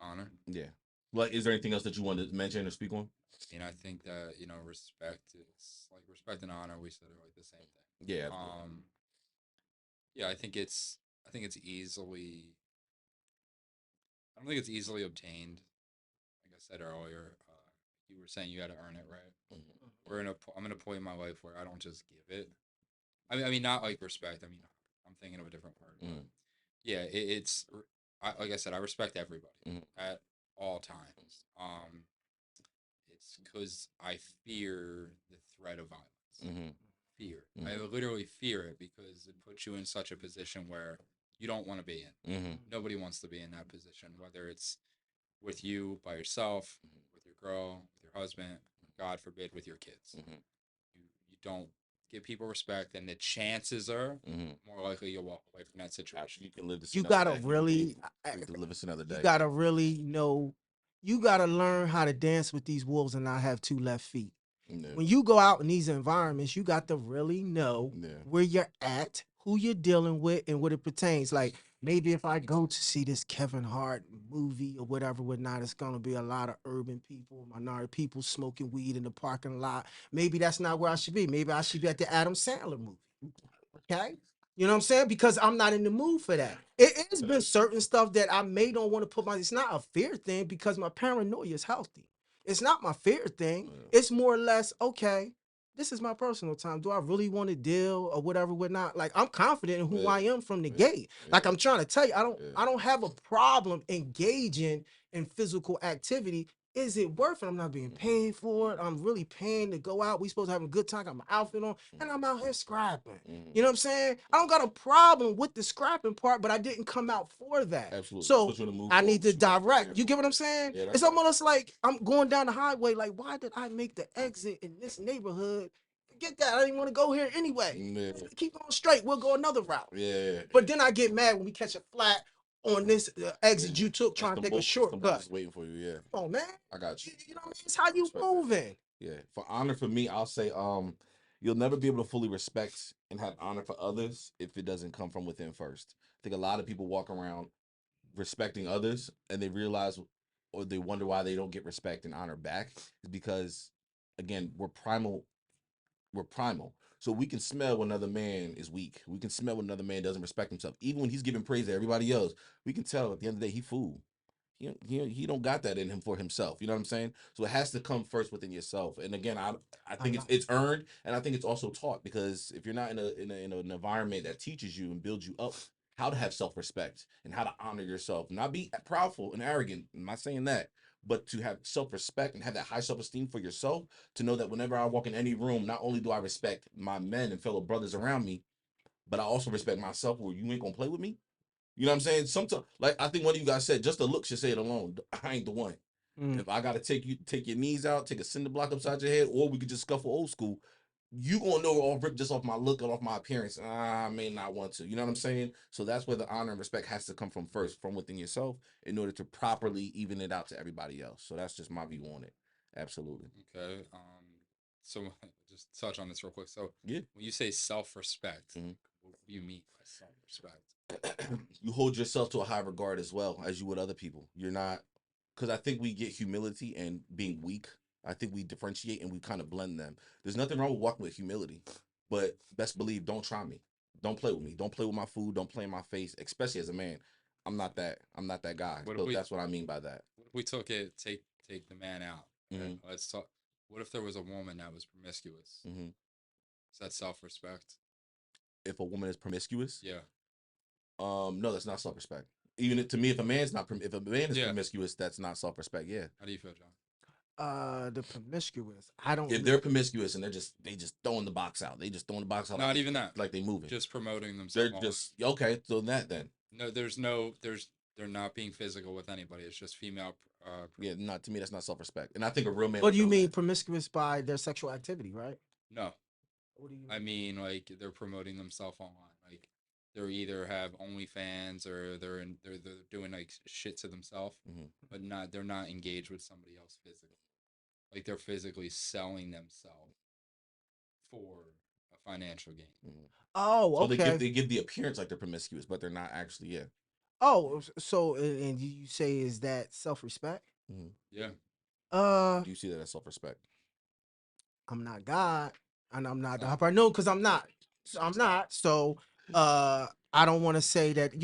Honor. Yeah. Like, is there anything else that you want to mention or speak on? You know, I think that, you know, respect is like respect and honor. We said are like the same thing. Yeah. Absolutely. Yeah, I think it's easily. I don't think it's easily obtained. Like I said earlier, you were saying you got to earn it, right? I'm in a point in my life where I don't just give it. I mean, not like respect. I mean, I'm thinking of a different word. But yeah, it's like I said, I respect everybody at all times. It's because I fear the threat of violence. Fear. I literally fear it because it puts you in such a position where you don't want to be in. Nobody wants to be in that position, whether it's with you by yourself, with your girl, with your husband, God forbid, with your kids. You don't give people respect, and the chances are more likely you'll walk away from that situation. You can live this. You gotta really, live this another day. you gotta really know. You gotta learn how to dance with these wolves and not have two left feet. When you go out in these environments, you got to really know where you're at, who you're dealing with, and what it pertains. Like maybe if I go to see this Kevin Hart movie or whatever, whatnot, it's gonna be a lot of urban people, minority people smoking weed in the parking lot. Maybe that's not where I should be. Maybe I should be at the Adam Sandler movie. Okay. You know what I'm saying? Because I'm not in the mood for that. It's been certain stuff that I may don't want to put it's not a fear thing because my paranoia is healthy. It's not my fear thing. It's more or less, okay, this is my personal time. Do I really want to deal or whatever, whatnot? Like I'm confident in who I am from the gate. Like I'm trying to tell you, I don't have a problem engaging in physical activity. Is it worth it? I'm not being paid for it. I'm really paying to go out. We supposed to have a good time. Got my outfit on, and I'm out here scrapping. You know what I'm saying? I don't got a problem with the scrapping part, but I didn't come out for that. Absolutely. So I need to direct. You get what I'm saying? Yeah, it's almost like I'm going down the highway. Like, why did I make the exit in this neighborhood? Forget that. I didn't want to go here anyway. Keep going straight. We'll go another route. Yeah. But then I get mad when we catch a flat on this exit you took trying to take a shortcut. Waiting for you, yeah. Come on, man. I got you. You know what I mean? It's how you moving. Yeah. For honor, for me, I'll say, you'll never be able to fully respect and have honor for others if it doesn't come from within first. I think a lot of people walk around respecting others and they realize or they wonder why they don't get respect and honor back is because, again, we're primal. So we can smell when another man is weak. We can smell when another man doesn't respect himself. Even when he's giving praise to everybody else, we can tell at the end of the day he fool. He don't got that in him for himself. You know what I'm saying? So it has to come first within yourself. And again, I think it's earned, and I think it's also taught because if you're not in an environment that teaches you and builds you up how to have self-respect and how to honor yourself, not be proudful and arrogant. I'm not saying that, but to have self-respect and have that high self-esteem for yourself, to know that whenever I walk in any room, not only do I respect my men and fellow brothers around me, but I also respect myself where you ain't gonna play with me. You know what I'm saying? Sometimes, like I think one of you guys said, just the look should say it alone. I ain't the one. If I gotta take your knees out, take a cinder block upside your head, or we could just scuffle old school, you gonna know all ripped just off my look and off my appearance. I may not want to. You know what I'm saying? So that's where the honor and respect has to come from first, from within yourself, in order to properly even it out to everybody else. So that's just my view on it. Absolutely. Okay. So just touch on this real quick. So yeah, when you say self-respect, what do you mean by self-respect? You hold yourself to a high regard as well as you would other people. You're not, because I think we get humility and being weak. I think we differentiate and we kind of blend them. There's nothing wrong with walking with humility, but best believe, don't try me. Don't play with me. Don't play with my food. Don't play in my face, especially as a man. I'm not that guy. So that's what I mean by that. What if we take the man out? Okay? Let's talk. What if there was a woman that was promiscuous? Is that self-respect? If a woman is promiscuous? Yeah. No, that's not self-respect. Even to me, if a man is promiscuous, that's not self-respect. Yeah. How do you feel, John? The promiscuous. I don't. If they're promiscuous and they just throwing the box out, they just throwing the box out. Not like, even that. like they moving. Just promoting They're themselves. just okay. So that then. No, they're not being physical with anybody. It's just female. Yeah, not to me. That's not self-respect. And I think a real man. What do you would know mean that. promiscuous by their sexual activity, right? No, What do you? I mean like they're promoting themselves online. Like they're either have OnlyFans or they're doing like shit to themselves, but they're not engaged with somebody else physically. Like they're physically selling themselves for a financial gain. Oh, So okay. they give the appearance like they're promiscuous, but they're not actually. Yeah. Oh, so and you say is that self-respect? Yeah. Do you see that as self-respect? I'm not God, and I'm not the Oh. hyper. No, because I'm not. I'm not. So, I don't want to say that.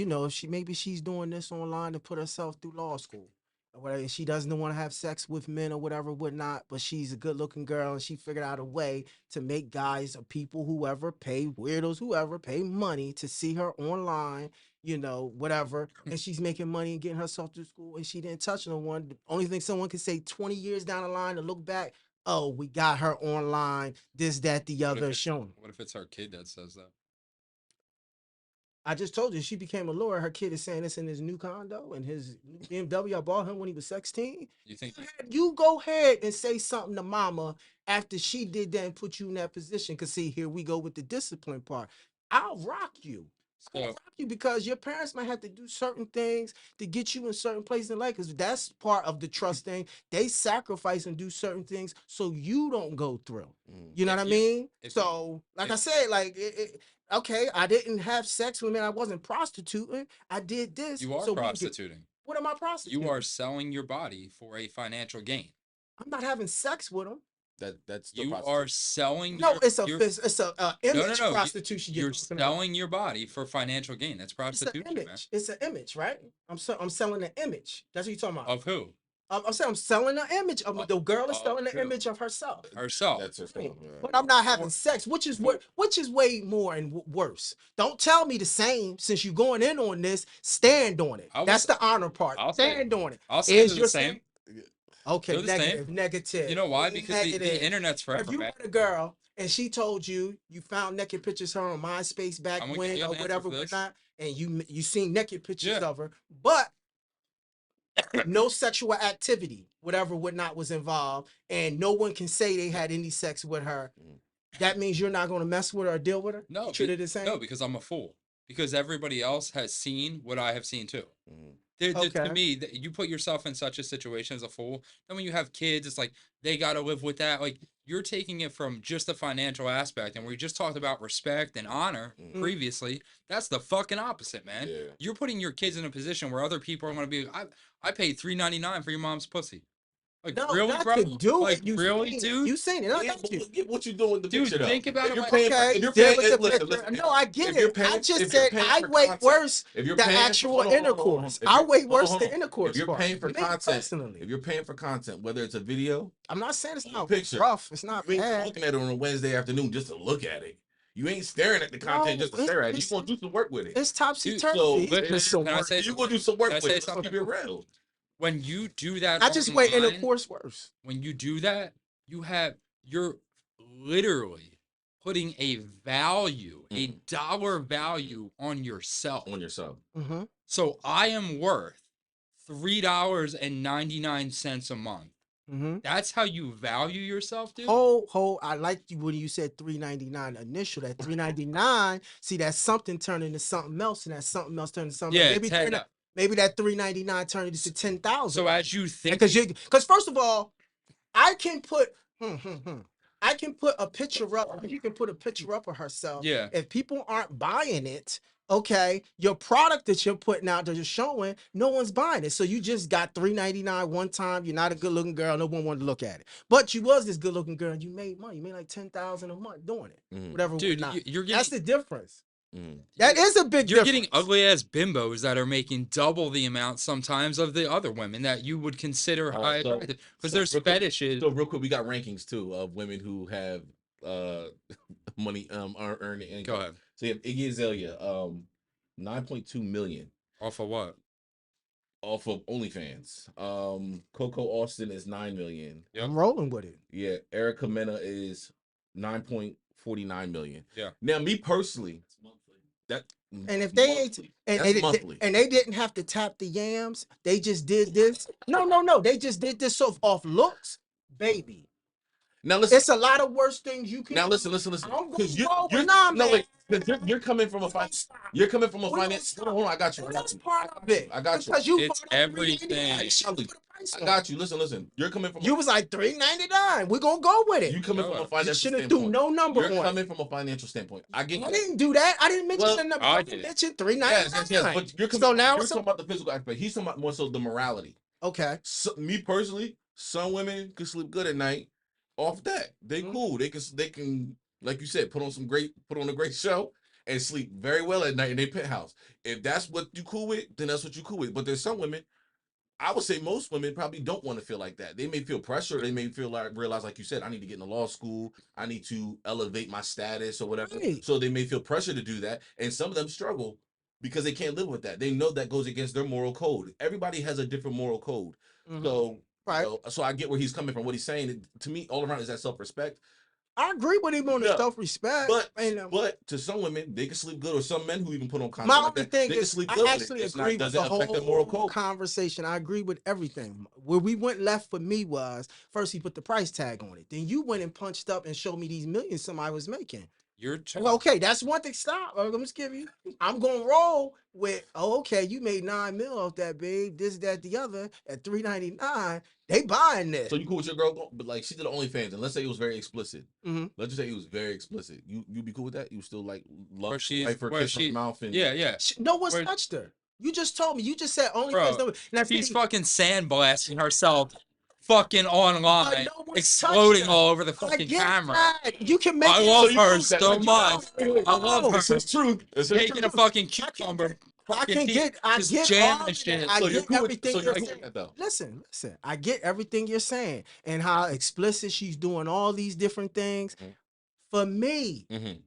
Maybe she's doing this online to put herself through law school, or whatever. And she doesn't want to have sex with men or whatever, whatnot. But she's a good-looking girl, and she figured out a way to make guys or people, whoever, pay weirdos, whoever, pay money to see her online. Whatever, and she's making money and getting herself through school, and she didn't touch no one. The only thing someone can say 20 years down the line to look back, oh, we got her online, this, that, the other, showing. What if it's our kid that says that? I just told you she became a lawyer. Her kid is saying this in his new condo and his new BMW I bought him when he was 16. You think You go ahead and say something to mama after she did that and put you in that position. Cause see, here we go with the discipline part. I'll rock you. I'll rock you because your parents might have to do certain things to get you in certain places in life. Cause that's part of the trust thing. They sacrifice and do certain things so you don't go through. You know what I mean? So, like I said, like okay, I didn't have sex with men. I wasn't prostituting. I did this. you are prostituting? What am I prostituting? You are selling your body for a financial gain. I'm not having sex with them. That's you are selling. No, it's a image prostitution. You're selling your body for financial gain. That's prostitution. It's an image. Man. It's an image, right? I'm selling an image. That's what you're talking about. Of who? I'm saying I'm selling an image of the girl is selling an image of herself. That's herself. But I'm not having sex, which is way more and worse. Don't tell me the same. Since you're going in on this, stand on it. That's the honor part. Stand on it. I'll say the same. Okay, negative. You know why? Because the internet's forever. If you met a girl and she told you found naked pictures of her on MySpace back when or whatever, and you seen naked pictures of her, but no sexual activity, whatever whatnot was involved, and no one can say they had any sex with her, that means you're not going to mess with her or deal with her? No, treat her the same? No, because I'm a fool. Because everybody else has seen what I have seen too. To me, you put yourself in such a situation as a fool. Then when you have kids, it's like they got to live with that. Like you're taking it from just the financial aspect, and we just talked about respect and honor previously. That's the fucking opposite, man. Yeah. You're putting your kids in a position where other people are going to be. I paid $3.99 for your mom's pussy. Like no, really, bro? Like really, dude? You seen it? What you doing? The dude, picture, though. think about it. No, I get it. I just said I weigh worse the actual intercourse. I weigh worse the intercourse. If you're paying for content, if you're paying for content, whether it's a video, I'm not saying it's not picture, rough. It's not you ain't bad. looking at it on a Wednesday afternoon just to look at it. You ain't staring at the content just to stare at it. You gonna do some work with it. It's topsy-turvy. Can I say you gonna do some work with it. Something? Keep it real. When you do that, I just weigh intercourse worse. When you do that, you're literally putting a value, a dollar value on yourself. So I am worth $3.99 a month. That's how you value yourself, dude. I liked you when you said $3.99 initial. That $3.99, see, that something turned into something else, and that something else turned into something else. Maybe that $3.99 turned into 10,000. So as you think, because first of all, I can put a picture up. You can put a picture up of herself. Yeah. If people aren't buying it, okay, your product that you're putting out that you're showing, no one's buying it. So you just got $3.99 one time. You're not a good looking girl. No one wanted to look at it. But you was this good looking girl. And you made money. You made like $10,000 a month doing it. Whatever. Dude, that's the difference. That is a big difference. You're getting ugly ass bimbos that are making double the amount sometimes of the other women that you would consider high attractive because there's fetishes. So real quick, we got rankings too of women who have money earning income. Go ahead. So you have Iggy Azalea, 9.2 million. Off of what? off of OnlyFans. Coco Austin is 9 million. Yep. I'm rolling with it. Yeah, Erica Mena is 9.49 million. Yeah. Now, me personally, that And if they ain't, monthly. and That's they, monthly. and they didn't have to tap the yams, they just did this. No, they just did this off looks, baby. Now listen. It's a lot of worse things you can. Now listen. I'm Because gonna roll you're with nah, no man. wait. Because you're coming from a finance. You're coming from a We don't finance. stop. Hold on, I got you. That's part of it. I got you. Because you It's brought up everything. $3.99. I got you. Listen. You're coming from. You was like $3.99. We're gonna go with it. You coming from a You You financial shouldn't do standpoint. no number You're on it. coming from a financial standpoint. I get I that. didn't do that. I didn't mention Well, the number. I I did. mentioned $3.99. Yes. But you're coming. So now you're it's talking about the physical aspect. He's talking about more so the morality. okay. So, me personally, some women can sleep good at night off that. They cool. They can like you said, put on a great show and sleep very well at night in their penthouse. If that's what you cool with, then that's what you cool with. But there's some women, I would say most women probably don't want to feel like that. They may feel pressure. They may feel realize, like you said, I need to get into law school. I need to elevate my status or whatever. Right. So they may feel pressure to do that. And some of them struggle because they can't live with that. They know that goes against their moral code. Everybody has a different moral code. So, Right. so I get where he's coming from. What he's saying to me, all around is that self-respect. I agree with him on the Yeah. self-respect. But to some women, they can sleep good, or some men who even put on content my like only that, thing they can is, sleep I good with it. actually It's agree with doesn't the affect their whole moral code. conversation. I agree with everything. Where we went left for me was first he put the price tag on it. Then you went and punched up and showed me these millions somebody was making. You're Well, okay, that's one thing. Stop. I'm just give you. I'm gonna roll with. Oh, okay, you made 9 mil off that, babe. This, that, the other at $3.99. They buying this. So you cool with your girl, but like she did OnlyFans, and let's say it was very explicit. Mhm. Let's just say it was very explicit. You be cool with that? You still like love Where she's- wife her where kiss her she- mouth and yeah. No one's Where- touched her. You just told me. You just said only Bro, no. Now, She's see, fucking sandblasting herself, fucking online, no one's exploding touched her. all over the I fucking get camera. that. You can make I it. love you her prove that, so like, you much. know, I love her. It's his truth. It's his Taking a truth. fucking cucumber. I fucking can teeth, get. I just get jamming all and of shit. that. I So you're get cool with- everything so you're you're cool with saying. that, though? Listen. I get everything you're saying and how explicit she's doing all these different things. Mhm. For me, Mhm.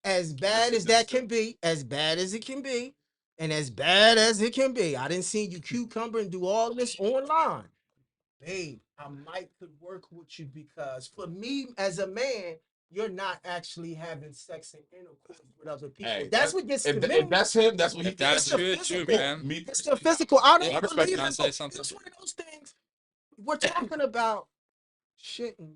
as bad as that can be, as bad as it can be, and as bad as it can be, I didn't see you cucumber and do all this online. Babe, I might could work with you because for me as a man, you're not actually having sex and intercourse with other people. Hey, that's what gets to me. if that's him, that's what he If that's thinks. true, It's the too, physical. man. Me It's the physical. I don't Yeah, I respect believe that. it. Say something. It's one of those things. We're talking about shit, and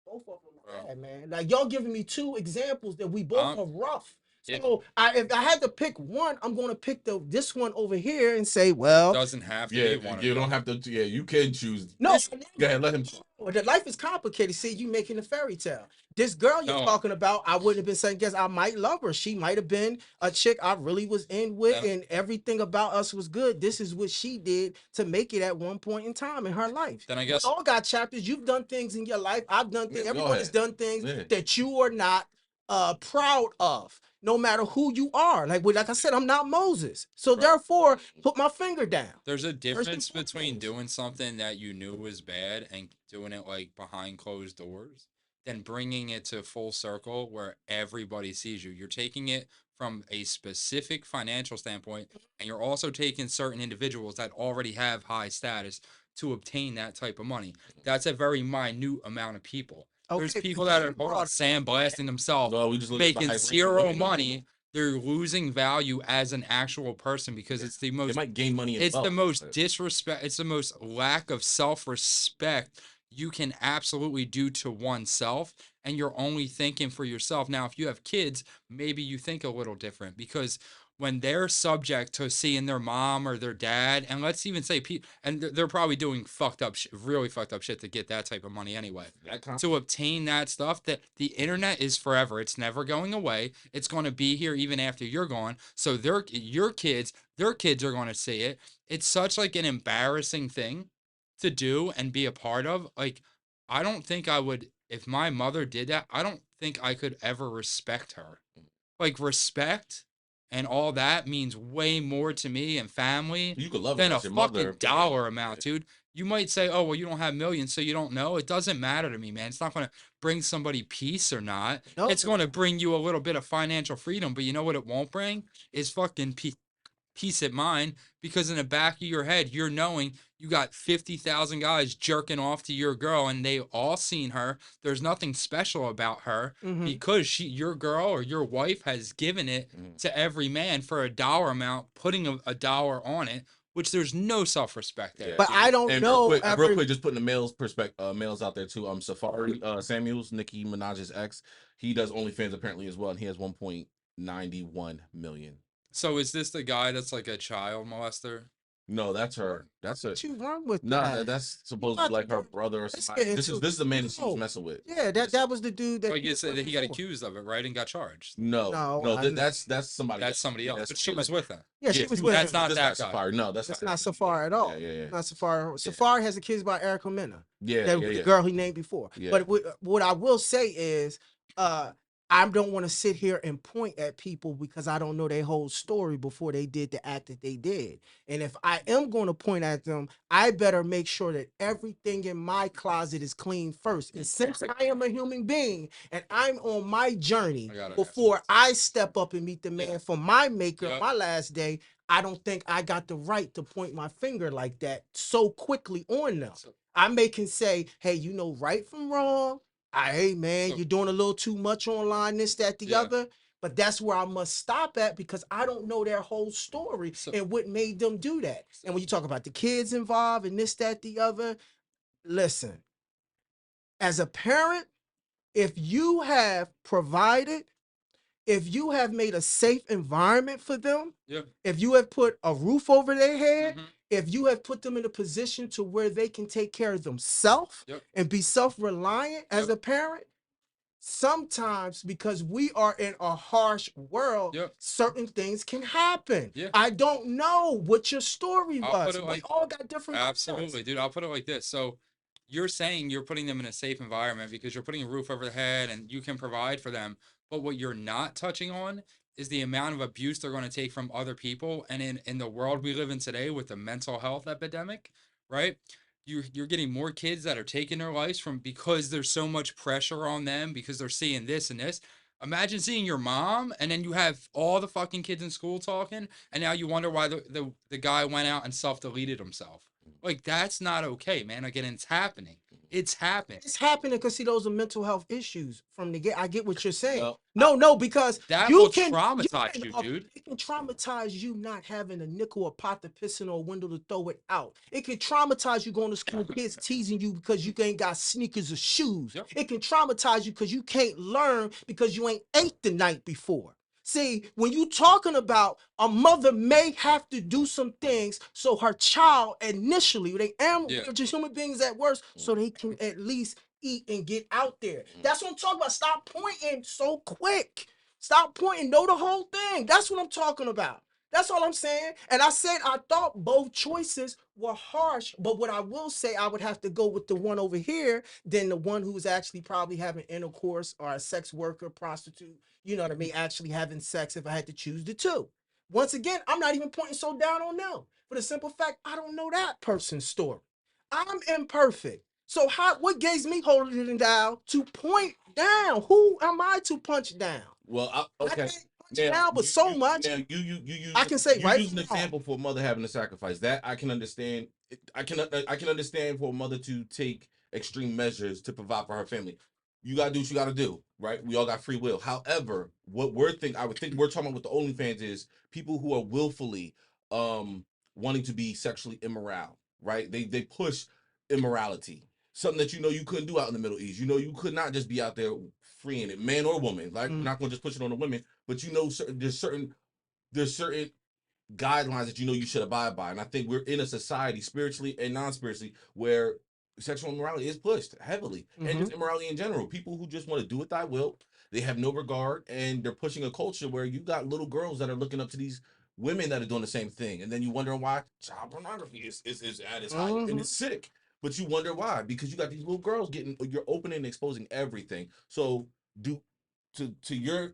both of them are bad, man. Like y'all giving me two examples that we both are rough. So if I had to pick one, I'm going to pick this one over here and say, well, Doesn't have to Yeah, be one. you don't have to. Yeah, you can choose. no. Go ahead, let him. Well, the life is complicated. See, you making a fairy tale. This girl you're No. talking about, I wouldn't have been saying, guess I might love her. She might have been a chick I really was in with, Yeah. and everything about us was good. This is what she did to make it at one point in time in her life. Then I guess We all got chapters. You've done things in your life. I've done things. Yeah, go Everybody's ahead. done things Yeah. that you are not proud of, no matter who you are. Like I said, I'm not Moses. So Right. therefore, put my finger down. there's a difference foremost. between doing something that you knew was bad and doing it like behind closed doors than bringing it to full circle where everybody sees you. You're taking it from a specific financial standpoint, and you're also taking certain individuals that already have high status to obtain that type of money. That's a very minute amount of people. There's Okay, people that are broad- sandblasting themselves, No, we just look at the making high rate. zero money. They're losing value as an actual person because it's the They most might gain money. it's the wealth, most but- disrespect. It's the most lack of self-respect you can absolutely do to oneself, and you're only thinking for yourself. Now, if you have kids, maybe you think a little different because when they're subject to seeing their mom or their dad, and let's even say, and they're probably doing fucked up, really fucked up shit to get that type of money anyway. To obtain that stuff, that the internet is forever. It's never going away. It's going to be here even after you're gone. So their kids are going to see it. It's such like an embarrassing thing to do and be a part of. Like, I don't think I would, if my mother did that, I don't think I could ever respect her. Like, respect and all that means way more to me and family You could love than her a as your fucking mother. dollar amount, dude. You might say, oh, well, you don't have millions, so you don't know. It doesn't matter to me, man. It's not going to bring somebody peace or not. No. It's going to bring you a little bit of financial freedom, but you know what it won't bring? Is fucking peace of mind, because in the back of your head, you're knowing you got 50,000 guys jerking off to your girl and they all seen her. There's nothing special about her because your girl or your wife has given it to every man for a dollar amount, putting a dollar on it, which there's no self-respect there. But I don't And know. real quick, just putting the males out there too. Safari Samuels, Nicki Minaj's ex, he does OnlyFans apparently as well, and he has 1.91 million. So is this the guy that's like a child molester? No, that's her. That's What you wrong with no, that? that's supposed to be like her brother or something. This is the man that she was messing with. Yeah, that was the dude that. Like you said that he got accused of it, right, and got charged. No, that's somebody. That's somebody else. That's But she was with him. Yeah, she was with That's him. not that guy. Safari. No, that's not Safari at all. Yeah. Not Safari. Safari has a kid by Erica Mena. Yeah, The girl he named before. Yeah. But what I will say is, I don't want to sit here and point at people because I don't know their whole story before they did the act that they did. And if I am going to point at them, I better make sure that everything in my closet is clean first. And since I am a human being and I'm on my journey before I step up and meet the man for my maker on my last day, I don't think I got the right to point my finger like that so quickly on them. I can say, hey, you know right from wrong. Hey man, you're doing a little too much online, this, that, the other. But that's where I must stop at because I don't know their whole story and what made them do that. And when you talk about the kids involved and this, that, the other, listen, as a parent, if you have provided, if you have made a safe environment for them, if you have put a roof over their head, if you have put them in a position to where they can take care of themselves and be self-reliant as a parent, sometimes because we are in a harsh world, certain things can happen. I don't know what your story was. We all got different Absolutely, dude. I'll put it like this. So you're saying you're putting them in a safe environment because you're putting a roof over their head and you can provide for them. But what you're not touching on is the amount of abuse they're going to take from other people. And in the world we live in today with the mental health epidemic, right? You're getting more kids that are taking their lives from because there's so much pressure on them because they're seeing this and this. Imagine seeing your mom and then you have all the fucking kids in school talking and now you wonder why the guy went out and self-deleted himself. Like, that's not okay, man. Again, it's happening. It's happening. It's happening because, see, those are mental health issues from the get. I get what you're saying. No, because that will traumatize you, dude. It can traumatize you not having a nickel or pot to piss in or a window to throw it out. It can traumatize you going to school, kids teasing you because you ain't got sneakers or shoes. It can traumatize you because you can't learn because you ain't ate the night before. See, when you talking about a mother may have to do some things so her child initially, they're just human beings at worst, so they can at least eat and get out there. That's what I'm talking about. Stop pointing so quick. Stop pointing. Know the whole thing. That's what I'm talking about. That's all I'm saying. And I said I thought both choices were harsh, but what I will say, I would have to go with the one over here than the one who's actually probably having intercourse or a sex worker, prostitute, you know what I mean, actually having sex if I had to choose the two. Once again, I'm not even pointing so down on them for the simple fact I don't know that person's story. I'm imperfect. So what gives me holding it down to point down? Who am I to punch down? Well, okay. I can't punch down, but so much. Now you I can say right. Use an example for a mother having to sacrifice. That I can understand. I can understand for a mother to take extreme measures to provide for her family. You gotta do what you gotta do, right? We all got free will. However, I would think we're talking about with the OnlyFans is people who are willfully wanting to be sexually immoral, right? They push immorality. Something that you couldn't do out in the Middle East. You could not just be out there freeing it, man or woman. Like, we're not gonna just push it on the women, but there's certain guidelines that you should abide by. And I think we're in a society, spiritually and non-spiritually, where sexual immorality is pushed heavily, and just immorality in general. People who just want to do it thy will, they have no regard, and they're pushing a culture where you got little girls that are looking up to these women that are doing the same thing, and then you wonder why child pornography is at its height, and it's sick. But you wonder why, because you got these little girls you're opening and exposing everything. So to the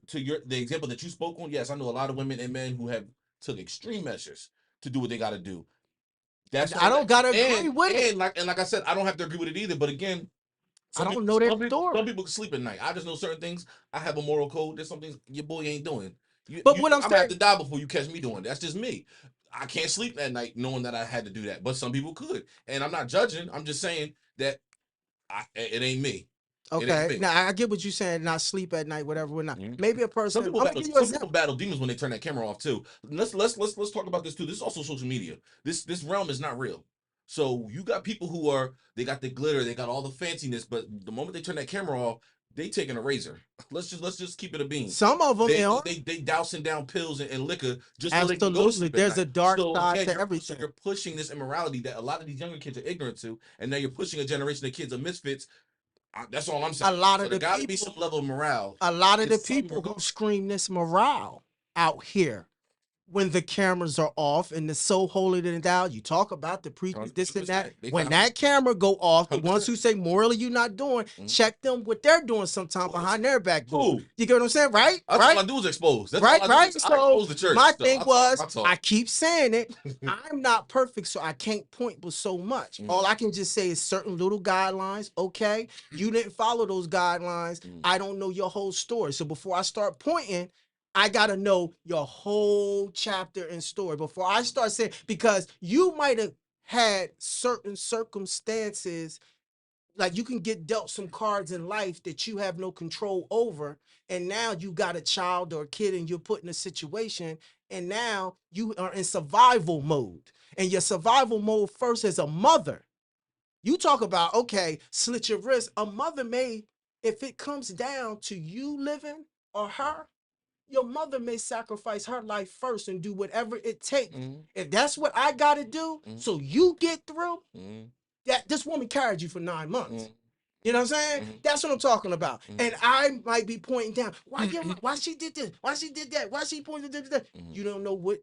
example that you spoke on, yes, I know a lot of women and men who have took extreme measures to do what they got to do. I don't gotta agree with it. Like I said, I don't have to agree with it either. But again, I don't know their story. Some people can sleep at night. I just know certain things. I have a moral code. There's some things your boy ain't doing. What I'm gonna have to die before you catch me doing. That's just me. I can't sleep at night knowing that I had to do that, but some people could, and I'm not judging. I'm just saying that it ain't me. It ain't Okay, me. now I get what you're saying. Not sleep at night, whatever. We're not. Mhm. Maybe a person. Some people I'm gonna battle. give you an Some people example. battle demons when they turn that camera off too. Let's talk about this too. This is also social media. This realm is not real. So you got people who they got the glitter, they got all the fanciness, but the moment they turn that camera off, they taking a razor. Let's just keep it a bean. Some of them, They dousing down pills and liquor just so they can go to absolutely. sleep at There's night. a dark So side yeah, to everything. you're pushing this immorality that a lot of these younger kids are ignorant to, and now you're pushing a generation of kids of misfits. That's all I'm saying. A lot So of there the got to be people, some level of morale. a lot of the It's some people who regard. scream this morale out here when the cameras are off and the so holier than thou, you talk about the preachers, this and that. 100%. They When found that camera go off, the ones 100%. who say morally you're not doing, Mhm. check them what they're doing sometime behind their back door. Cool. You get what I'm saying? Right? That's right? all I do is expose. That's right, all I do. right. I So expose the church. my So thing I talk was, my talk. I keep saying it. I'm not perfect, so I can't point with so much. Mhm. All I can just say is certain little guidelines. Okay, you didn't follow those guidelines. Mhm. I don't know your whole story. So before I start pointing, I gotta know your whole chapter and story before I start saying, because you might have had certain circumstances, like you can get dealt some cards in life that you have no control over, and now you got a child or a kid and you're put in a situation, and now you are in survival mode, and your survival mode first as a mother, you talk about, okay, slit your wrist. A mother may, if it comes down to you living or her, your mother may sacrifice her life first and do whatever it takes. Mhm. If that's what I gotta do, Mhm. so you get through, Mhm. that this woman carried you for 9 months. Mhm. You know what I'm saying? Mhm. That's what I'm talking about. Mhm. And I might be pointing down. Why she did this? Why she did that? Why she pointed that? Mhm. You don't know what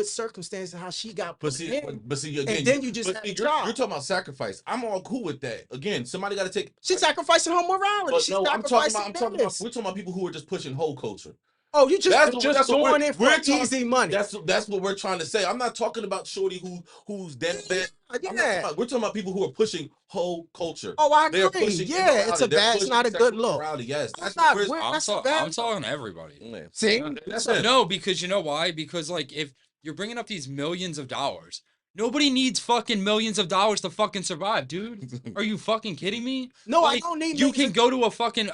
circumstances, how she got But put see, in. but see again, And then you just but had see, a you're child. talking about sacrifice. I'm all cool with that. Again, somebody got to take. She's sacrificing her morality. But She's no, I'm talking sacrificing about. this. We're talking about people who are just pushing whole culture. Oh, you just That's what doing it for we're talking. easy money. That's what we're trying to say. I'm not talking about shorty who's dead. Yeah. I'm not talking about, we're talking about people who are pushing whole culture. Oh, I They are agree. pushing Yeah, it's immorality. a They're bad. It's pushing not a good sexual look. immorality. Yes, I'm that's not. where's That's a bad I'm look. talking to everybody. yeah. See, That's it. No, because you know why? Because like if you're bringing up these millions of dollars, nobody needs fucking millions of dollars to fucking survive, dude. Are you fucking kidding me? No, I Like, don't need you millions can of- go to a fucking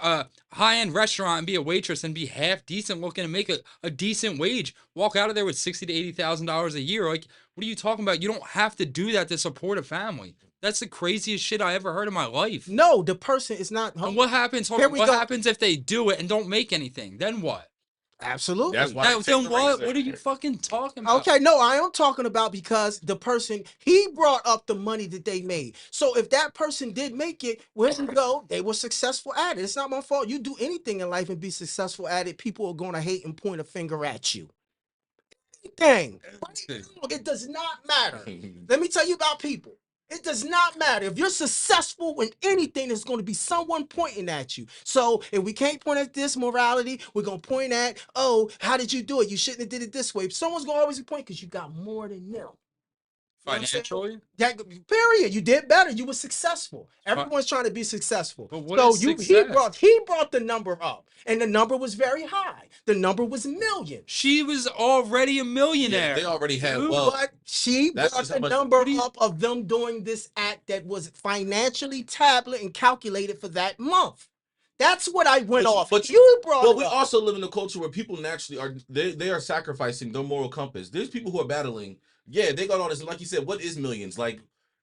high-end restaurant and be a waitress and be half decent looking and make a decent wage. Walk out of there with $60,000 to $80,000 a year. Like, what are you talking about? You don't have to do that to support a family. That's the craziest shit I ever heard in my life. No, the person is not. And what happens? Here we What go. happens if they do it and don't make anything? Then what? Absolutely. That's why. Then what? What are you fucking talking about? Okay, no, I am talking about because the person, he brought up the money that they made. So if that person did make it, where you go, they were successful at it. It's not my fault. You do anything in life and be successful at it, people are going to hate and point a finger at you. Thing. It does not matter. Let me tell you about people. It does not matter. If you're successful in anything, there's going to be someone pointing at you. So if we can't point at this morality, we're going to point at, oh, how did you do it? You shouldn't have did it this way. Someone's going to always be pointing because you got more than them. Financially? That, period. You did better. You were successful. Everyone's trying to be successful. But what So is he success? brought the number up, and the number was very high. The number was millions. She was already a millionaire. Yeah, they already had Dude, well. But she That's brought just the how much- number What do you- up of them doing this act that was financially tablet and calculated for that month. That's what I went off. But You brought Well, it we up. also live in a culture where people naturally are they are sacrificing their moral compass. There's people who are battling. Yeah, they got all this. And like you said, what is millions? Like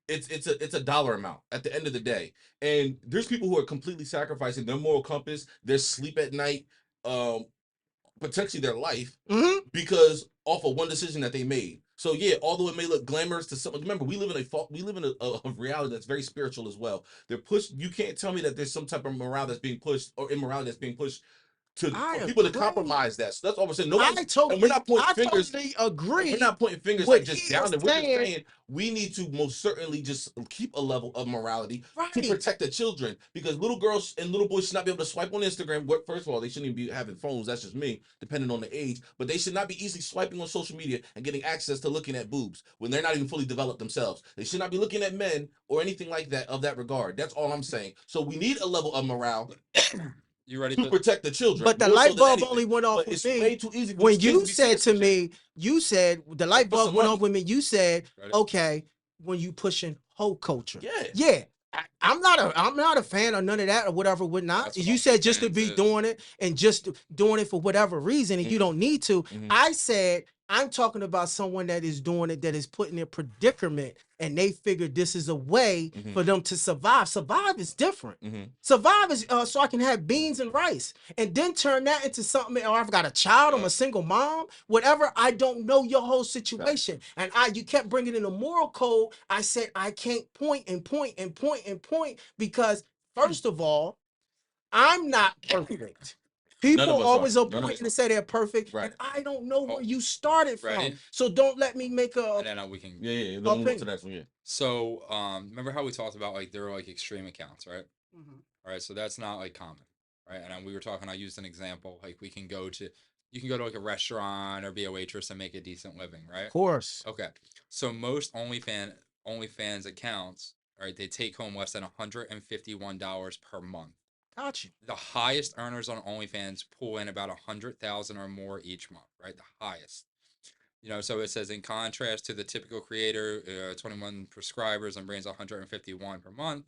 it's a dollar amount at the end of the day. And there's people who are completely sacrificing their moral compass, their sleep at night, potentially their life, Mhm. because off of one decision that they made. So yeah, although it may look glamorous to some, remember we live in a reality that's very spiritual as well. They're pushed. You can't tell me that there's some type of morale that's being pushed or immorality that's being pushed for people to agree. compromise that. So that's all we're saying. I totally, and we're not pointing fingers. totally agree. We're not pointing fingers What like just he down is there. We're just saying- saying we need to most certainly just keep a level of morality Right. to protect the children, because little girls and little boys should not be able to swipe on Instagram. First of all, they shouldn't even be having phones. That's just me, depending on the age. But they should not be easily swiping on social media and getting access to looking at boobs when they're not even fully developed themselves. They should not be looking at men or anything like that of that regard. That's all I'm saying. So we need a level of morale You ready to for protect the children. But the more so light than bulb anything. only went off But with it's me way too easy for when these kids you to be said saying to some shit. me, you said the light Put some bulb went money. off with me. You said, Ready? okay, when you pushing whole culture. Yeah. Yeah. I'm not a fan of none of that or whatever, whatnot. That's what You said just to OnlyFans be is. doing it and just doing it for whatever reason, and you don't need to. I said I'm talking about someone that is doing it, that is put in a predicament, and they figured this is a way for them to survive. Survive is different. Survive is so I can have beans and rice, and then turn that into something. Or I've got a child, I'm a single mom, whatever. I don't know your whole situation, and you kept bringing in a moral code. I said I can't point and point and point and point because first of all, I'm not perfect. People always are pointing to say they're perfect, and I don't know where you started from. So don't let me make a. And then we can. Yeah. Don't move to that one. Yeah. So, remember how we talked about like there are like extreme accounts, right? All right, so that's not like common, right? And we were talking. I used an example like you can go to like a restaurant or be a waitress and make a decent living, right? Of course. Okay, so most OnlyFans accounts, all right, they take home less than $151 per month. Got you. The highest earners on OnlyFans pull in about 100,000 or more each month, right? The highest. So it says in contrast to the typical creator, 21 prescribers and brings 151 per month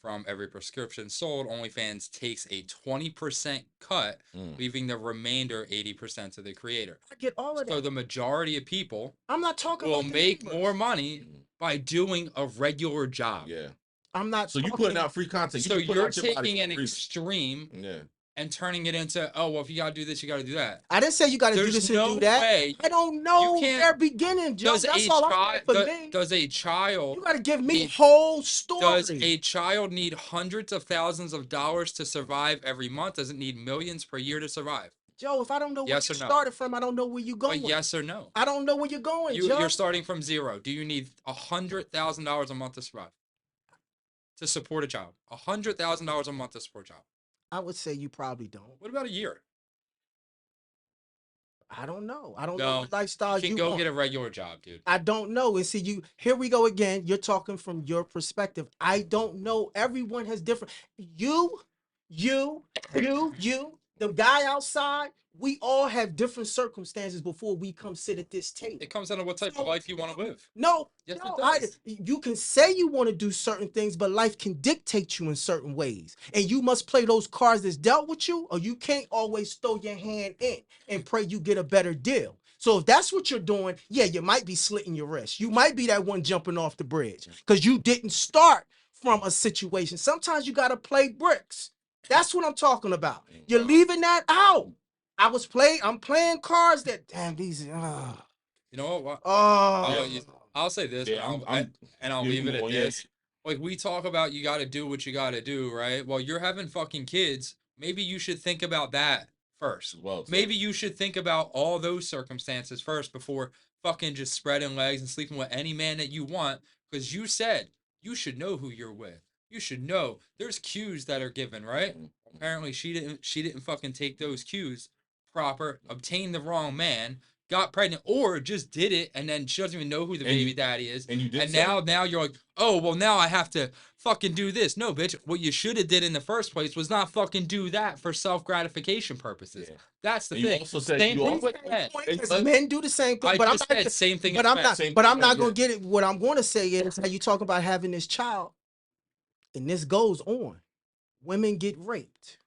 from every prescription sold. OnlyFans takes a 20% cut, leaving the remainder 80% to the creator. I get all of that. So the majority of people I'm not talking will about make more money by doing a regular job. Yeah. I'm not. So you putting out free content. So you're taking an extreme Yeah. and turning it into, oh, well, if you got to do this, you got to do that. I didn't say you got to do There's this no and do that. way I don't know you can't- their beginning, Joe. Does That's a all I child for me. does a child You got to give me need- whole story. does a child need hundreds of thousands of dollars to survive every month? Does it need millions per year to survive? Joe, if I don't know where Yes you or no? started from, I don't know where you're going. But yes or no? I don't know where you're going, Joe. You're starting from zero. Do you need $100,000 a month to survive? To support a child? $100,000 a month to support a child? I would say you probably don't. What about a year? I don't know. I don't know what lifestyle you can go get a regular job, dude. I don't know. And see, here we go again. You're talking from your perspective. I don't know. Everyone has different. You, the guy outside, we all have different circumstances before we come sit at this table. It comes down to what type of life you want to live. No, yes, no, it does. you can say you want to do certain things, but life can dictate you in certain ways. And you must play those cards that's dealt with you, or you can't always throw your hand in and pray you get a better deal. So if that's what you're doing, yeah, you might be slitting your wrist. You might be that one jumping off the bridge because you didn't start from a situation. Sometimes you got to play bricks. That's what I'm talking about. You're leaving that out. I'm playing cards that, damn, these, You know what? oh. I'll say this, Yeah, I'll leave it at this. Like, we talk about you got to do what you got to do, right? Well, you're having fucking kids. Maybe you should think about that first. Well, maybe you should think about all those circumstances first before fucking just spreading legs and sleeping with any man that you want. Because you said you should know who you're with. You should know there's cues that are given, right? Apparently she didn't fucking take those cues proper, obtained the wrong man, got pregnant, or just did it and then she doesn't even know who the baby daddy is. And you did. And now you're like, oh well, now I have to fucking do this. No, bitch. What you should have did in the first place was not fucking do that for self-gratification purposes. Yeah. That's the thing. You also said same thing with men. Men do the same thing. But I'm not same thing. But I'm not gonna get it. What I'm gonna say is how you talk about having this child, and this goes on. Women get raped.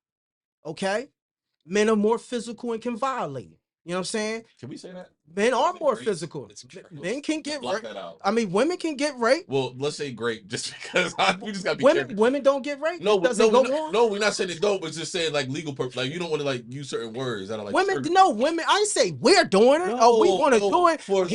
Okay? Men are more physical and can violate. You know what I'm saying? Can we say that? Men are more physical. Men can get raped. I mean, women can get raped. Well, let's say great, just because we just gotta be careful. Women don't get raped. No, we're not saying it don't. But just saying like legal purpose. Like you don't want to like use certain words that are like women. Certain. No, women. I didn't say we're doing it. We want to do it. For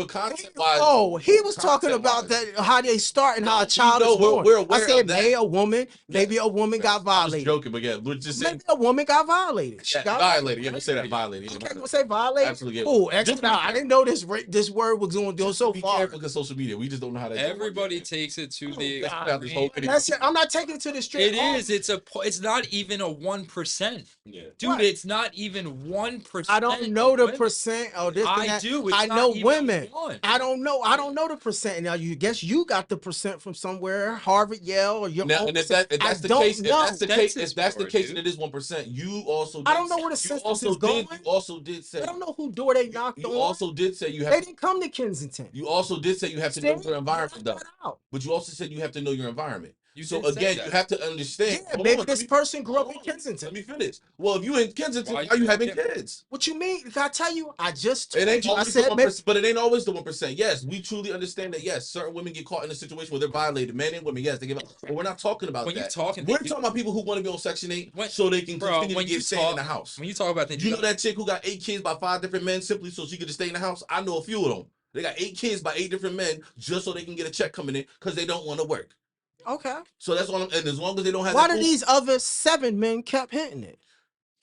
concept wise. Oh, he was talking about that how they start and how a child is born. We're aware I said of that. a woman. Maybe a woman got violated. I was joking, but yeah, we're just saying. Maybe a woman got violated. She got violated. Yeah, we say that violated. Okay, we'll say violated. Absolutely. Oh, check it out. I didn't know this word was going to go so be far. careful because social media, we just don't know how that. Everybody takes it to the extreme. That's it. I'm not taking it to the straight. It is. It's not even a 1%. Yeah. Dude, What? it's not even 1%. I don't know the women. percent of this. I and that. do. It's I not know even women. one. I don't know. I don't know the percent. Now you guess you got the percent from somewhere, Harvard, Yale, or your Now, own. and if percent. that's I the don't case, if know. that's the case, Census if that's the Bureau, case, dude. and it is 1%, you also. I don't know where the census is going. You also did say. I don't know who door they knocked You on. also did say you They have. didn't come to Kensington. You also did say you have to know your environment, though. Out. But you also said you have to know your environment. You So did say again, that. you have to understand. Yeah, Hold maybe on, this person grew up in Kensington. Let me finish. Well, if you in Kensington, Why why are you you having can't- kids? What you mean? Can I tell you? I just It told ain't you. I always the said, 1%, but it ain't always the 1%. Yes, we truly understand that. Yes, certain women get caught in a situation where they're violated, men and women. Yes, they give up. But we're not talking about When you that. talking, We're talking about people who want to be on Section 8 When- so they can bro, continue to when you get staying in the talk- house. when you talk about things, You know that chick who got 8 kids by 5 different men simply so she could just stay in the house? I know a few of them. They got 8 kids by 8 different men just so they can get a check coming in because they don't want to work. okay. So that's all. And as long as they don't have Why that do these other 7 men kept hitting it?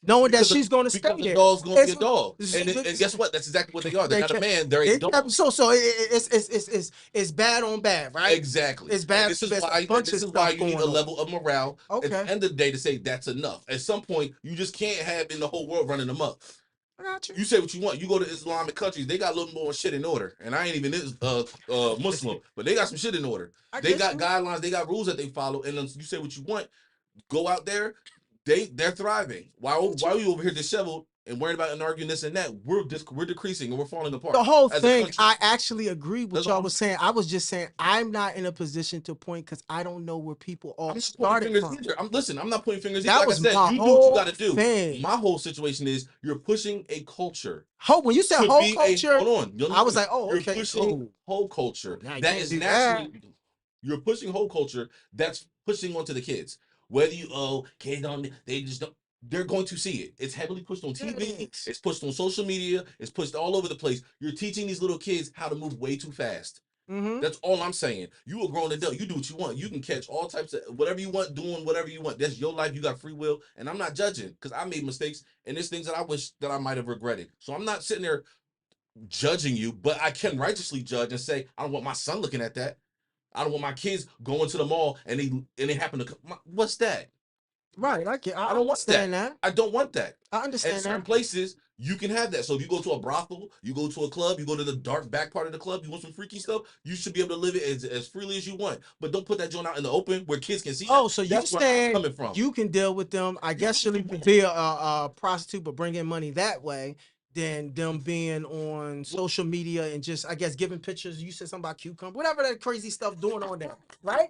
Knowing that she's going to stay because the there. dog's going to be a It's- dog. it's- And guess what? That's exactly what they are. They're They not a kept- man, they're a dog. So it's bad on bad, right? Exactly. It's bad. And this is There's why a bunch of this is why stuff you need a going on. level of morale at Okay. the end of the day to say that's enough. At some point, you just can't have in the whole world running amok. I got you. You say what you want. You go to Islamic countries, they got a little more shit in order. And I ain't even Muslim, but they got some shit in order. They got guidelines, they got rules that they follow. And then you say what you want, go out there, they're thriving. Why are you over here disheveled and worried about and arguing this and that? We're decreasing and we're falling apart. The whole as a thing, country. I actually agree with That's y'all all was saying. I was just saying I'm not in a position to point because I don't know where people all I'm not started pointing from. fingers either. I'm not pointing fingers That either. Like was I said, my you do what you whole gotta do. thing. My whole situation is you're pushing a culture. When you said to whole be culture, hold on. I was like, oh, You're okay. pushing whole culture. Now you That can't is do naturally you're pushing whole culture that's pushing onto the kids. Whether kids don't, they just don't, they're going to see it. It's heavily pushed on TV, Yes. it's pushed on social media, it's pushed all over the place. You're teaching these little kids how to move way too fast. Mm-hmm. That's all I'm saying. You a grown adult. You do what you want. You can catch all types of whatever you want, doing whatever you want. That's your life. You got free will. And I'm not judging because I made mistakes and there's things that I wish that I might have regretted. So I'm not sitting there judging you, but I can righteously judge and say, I don't want my son looking at that. I don't want my kids going to the mall and they happen to what's that? Right. I don't want that. I don't want that. I understand At certain places, you can have that. So if you go to a brothel, you go to a club, you go to the dark back part of the club, you want some freaky stuff, you should be able to live it as freely as you want. But don't put that joint out in the open where kids can see. So you That's where I'm saying coming from. you can deal with them? I guess you can be a prostitute, but bring in money that way. Than them being on social media and just, I guess, giving pictures. You said something about cucumber, whatever that crazy stuff doing on there, right?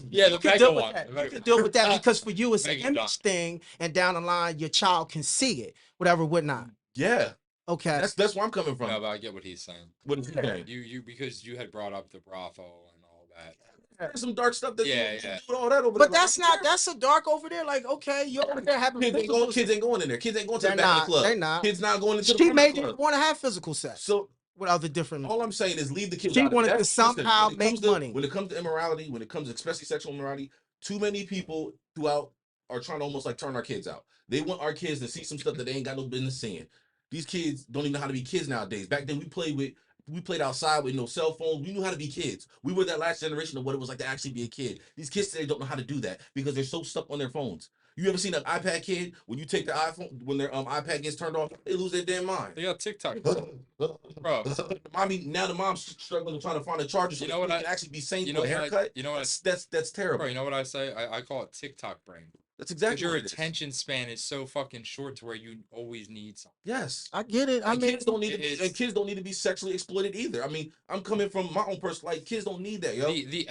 Yeah, you can deal with that. You can deal with that because for you it's an image thing, and down the line your child can see it, whatever, whatnot. Yeah. Okay. That's where I'm coming from. No, but I get what he's saying. What is he saying? You because you had brought up the brothel and all that. There's some dark stuff that you do all that over but there. that's a dark over there. Like, okay, you're over there having kids ain't going in there. Kids ain't going to the back of the club. They're not. Kids not going into the She made club. want to have physical sex. So with other different. All I'm saying is leave the kids. She out. wanted to somehow make money. When it comes to immorality, when it comes to especially sexual immorality, too many people throughout are trying to almost like turn our kids out. They want our kids to see some stuff that they ain't got no business seeing. These kids don't even know how to be kids nowadays. Back then we played outside with no cell phones. We knew how to be kids. We were that last generation of what it was like to actually be a kid. These kids today don't know how to do that because they're so stuck on their phones. You ever seen an iPad kid when you take the iPhone, when their iPad gets turned off, they lose their damn mind. They got TikTok, bro. Now the mom's struggling trying to find a charger so they can actually be sane for a haircut. That's terrible. Bro, you know what I say? I call it TikTok brain. That's exactly your attention span is so fucking short to where you always need something. Yes, I get it. kids don't need to be sexually exploited either. I mean, I'm coming from my own person. Like, kids don't need that, yo. The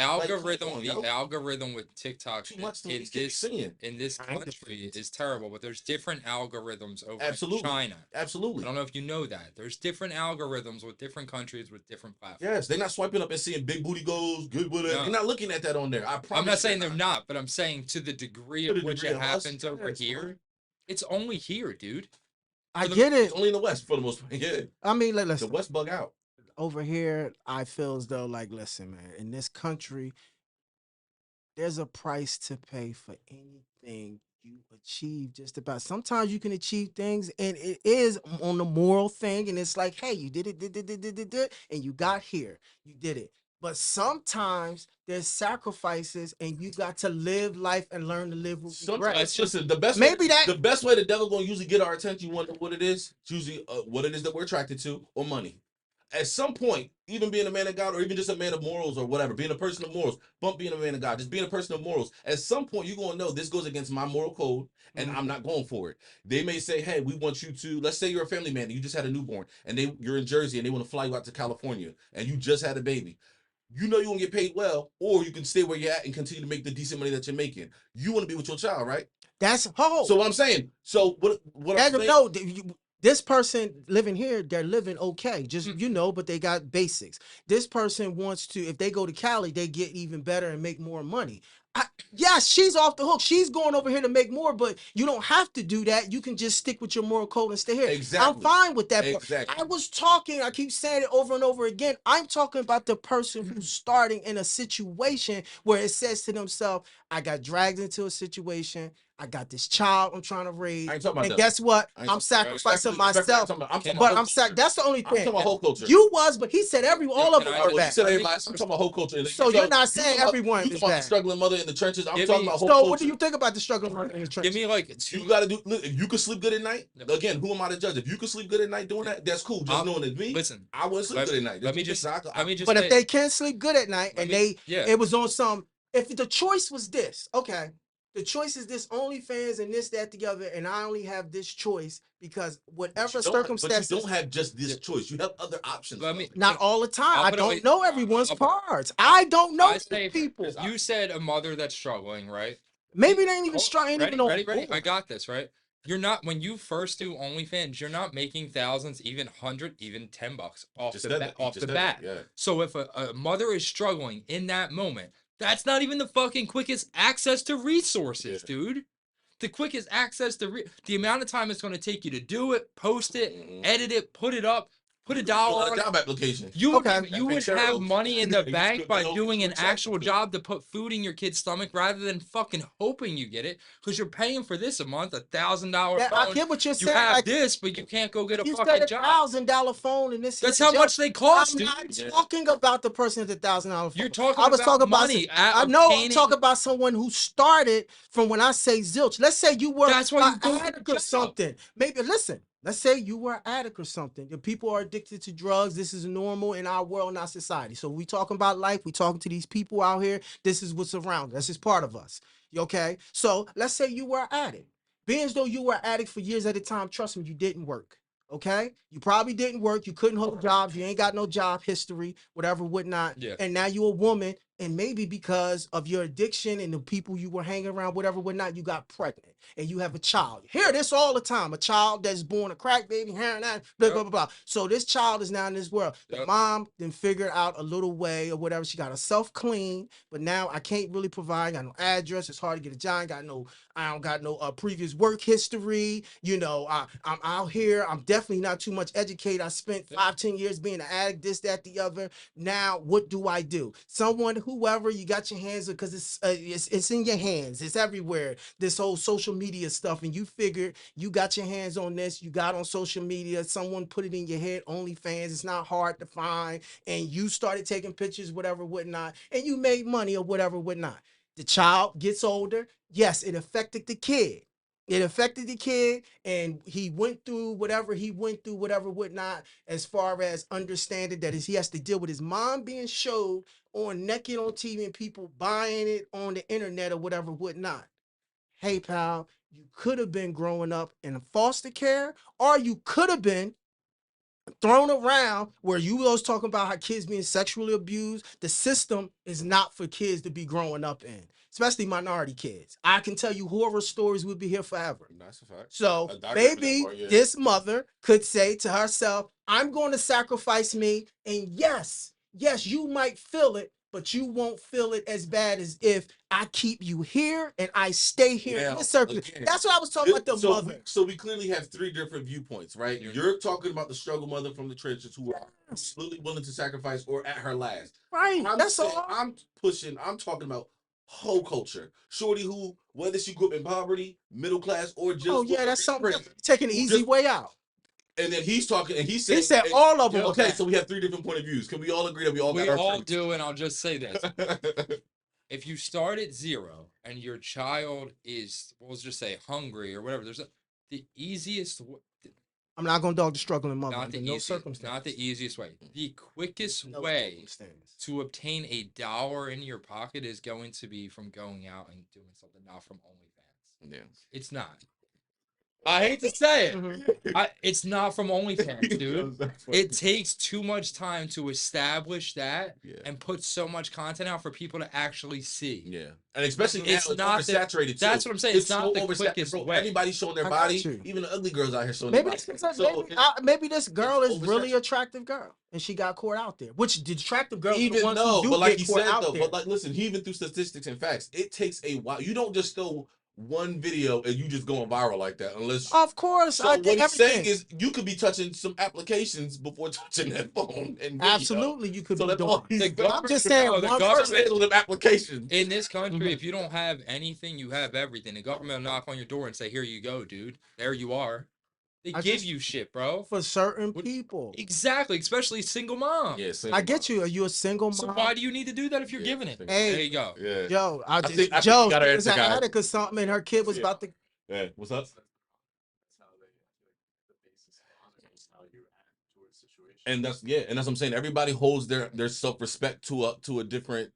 algorithm with TikTok too much in this country is terrible. But there's different algorithms over in China. Absolutely. I don't know if you know that. There's different algorithms with different countries with different platforms. Yes, they're not swiping up and seeing big booty goals, good booty. No. They're not looking at that on there. I promise. I'm not saying they're not, but I'm saying to the degree of which it happens over here, it's only here, dude. I get it. It's only in the West for the most part. Yeah. I mean, listen. The West bug out. Over here, I feel as though, like, listen, man, in this country, there's a price to pay for anything you achieve just about. Sometimes you can achieve things, and it is on the moral thing, and it's like, hey, you did it, did, and you got here, you did it. But sometimes there's sacrifices, and you got to live life and learn to live with regret. Sometimes, listen, the best Maybe way, that- the best way the devil gonna usually get our attention. You wonder what it is? It's usually what it is that we're attracted to, or money. At some point, even being a man of God, or even just a man of morals, or whatever, being a person of morals, bump being a man of God, just being a person of morals. At some point, you're gonna know this goes against my moral code, and I'm not going for it. They may say, "Hey, we want you to." Let's say you're a family man, and you just had a newborn, and you're in Jersey, and they want to fly you out to California, and you just had a baby. You know you're gonna get paid well, or you can stay where you're at and continue to make the decent money that you're making. You want to be with your child, right? That's So what I'm saying. So what I'm saying, no, this person living here, they're living okay, just but they got basics. This person wants to, if they go to Cali, they get even better and make more money. Yes, she's off the hook. She's going over here to make more, but you don't have to do that. You can just stick with your moral code and stay here. Exactly. I'm fine with that. Exactly. I keep saying it over and over again. I'm talking about the person who's starting in a situation where it says to themselves, I got dragged into a situation. I got this child I'm trying to raise. And guess what? I'm sacrificing myself. That's the only thing. I'm talking about whole culture. You was, but he said all of them are bad. He said everybody. I'm talking about whole culture. So you're not saying everyone is bad. Struggling mother in the trenches. I'm talking about whole culture. So what do you think about the struggling mother in the trenches? Give me like you gotta do. Look, if you can sleep good at night, again, who am I to judge? If you can sleep good at night doing that, that's cool. Just knowing it's me. Listen, I wouldn't sleep good at night. Let me just. But if they can sleep good at night, and it was on some. If the choice was this, okay. The choice is this OnlyFans and this, that, together, and I only have this choice because whatever circumstances. But you don't have just this choice. You have other options. Not all the time. I don't know everyone's parts. I don't know people. You said a mother that's struggling, right? Maybe they ain't even struggling. Ready? I got this, right? You're not, when you first do OnlyFans, you're not making thousands, even 100, even $10 off the bat. Yeah. So if a mother is struggling in that moment, that's not even the fucking quickest access to resources, dude. The quickest access to the amount of time it's going to take you to do it, post it, edit it, put it up, put a dollar on a job application. You would have money in the bank by doing an actual job to put food in your kid's stomach rather than fucking hoping you get it, because you're paying for this a month, $1,000 phone. I get what you're saying. You have this, but you can't go get a fucking job. $1,000 phone and this. That's how much they cost, dude. I'm not talking about the person at the $1,000 phone. You're talking about money. I know. I'm talking about someone who started from when I say zilch. Let's say you were an addict or something. Maybe listen. Let's say you were an addict or something. The people are addicted to drugs. This is normal in our world, in our society. So we talking about life. We talking to these people out here. This is what's around. This is part of us. Okay? So let's say you were an addict. Being as though you were an addict for years at a time, trust me, you didn't work. Okay? You probably didn't work. You couldn't hold jobs. You ain't got no job history, whatever, whatnot. Yeah. And now you're a woman. And maybe because of your addiction and the people you were hanging around, whatever, whatnot, you got pregnant and you have a child. You hear this all the time. A child that's born a crack baby, blah, blah, blah, blah. So this child is now in this world. The mom then figured out a little way or whatever. She got herself clean, but now I can't really provide. I got no address. It's hard to get a job. I don't got no previous work history. I'm out here. I'm definitely not too much educated. I spent 5-10 years being an addict, this, that, the other. Now, what do I do? Whoever you got your hands, because it's in your hands, it's everywhere, this whole social media stuff, and you figured you got your hands on this, you got on social media, someone put it in your head, OnlyFans, it's not hard to find, and you started taking pictures, whatever, whatnot, and you made money or whatever, whatnot. The child gets older. Yes, it affected the kid. It affected the kid, and he went through whatever whatnot, as far as understanding that he has to deal with his mom being showed on naked on TV and people buying it on the internet or whatever whatnot. Hey, pal, you could have been growing up in foster care, or you could have been thrown around where you was talking about how kids being sexually abused. The system is not for kids to be growing up in, especially minority kids. I can tell you horror stories would be here forever. That's a fact. So maybe this mother could say to herself, I'm going to sacrifice me. And yes, you might feel it, but you won't feel it as bad as if I keep you here and I stay here in this circle. That's what I was talking about, the mother. So we clearly have three different viewpoints, right? You're talking about the struggle mother from the trenches who are absolutely willing to sacrifice or at her last. Right. That's all. I'm talking about whole culture. Shorty who whether she grew up in poverty, middle class, or just Oh yeah, that's something rich. taking the easy way out. And then he's talking, and he He said and, all of them. Okay, so we have 3 different point of views. Can we all agree that we all We got our all truths? do, and I'll just say this. If you start at 0 and your child is, let's just say, hungry or whatever, the easiest I'm not gonna dog the struggling mother. not the under no easiest, circumstance. not the easiest way. The quickest No way circumstance. to obtain $1 in your pocket is going to be from going out and doing something, not from OnlyFans. Yeah. It's not. I hate to say it. Mhm. It's not from OnlyFans, dude. It takes too much time to establish that and put so much content out for people to actually see. Yeah. And especially now, It's it's not oversaturated too. That's what I'm saying. It's not the oversaturated, quickest bro. way. Everybody's showing their I got body. you. Even the ugly girls out here showing Maybe their body. maybe this girl it's is really oversaturated. attractive girl, and she got caught out there. Which the attractive girls, Even the ones though, who do but like get he caught said out though, there. but like listen, he even through statistics and facts, it takes a while. You don't just throw one video and you just going viral like that unless. Of course, So I what get he's saying everything. is you could be touching some applications before touching that phone and video. Absolutely, you could So be that's doing. all he's doing. I'm just saying, No, the one government- person. Handle them applications. In this country, if you don't have anything, you have everything. The government will knock on your door and say, "Here you go, dude. There you are." They give you shit, bro. For certain people. Exactly, especially single mom. Yeah, I get you. Are you a single mom? So why do you need to do that if you're giving it? Hey, there you go. Yeah. Joe, I think you Joe got our was answer, at guys. attic or something, and her kid was about to. Yeah. What's up? And that's what I'm saying. Everybody holds their self-respect to a different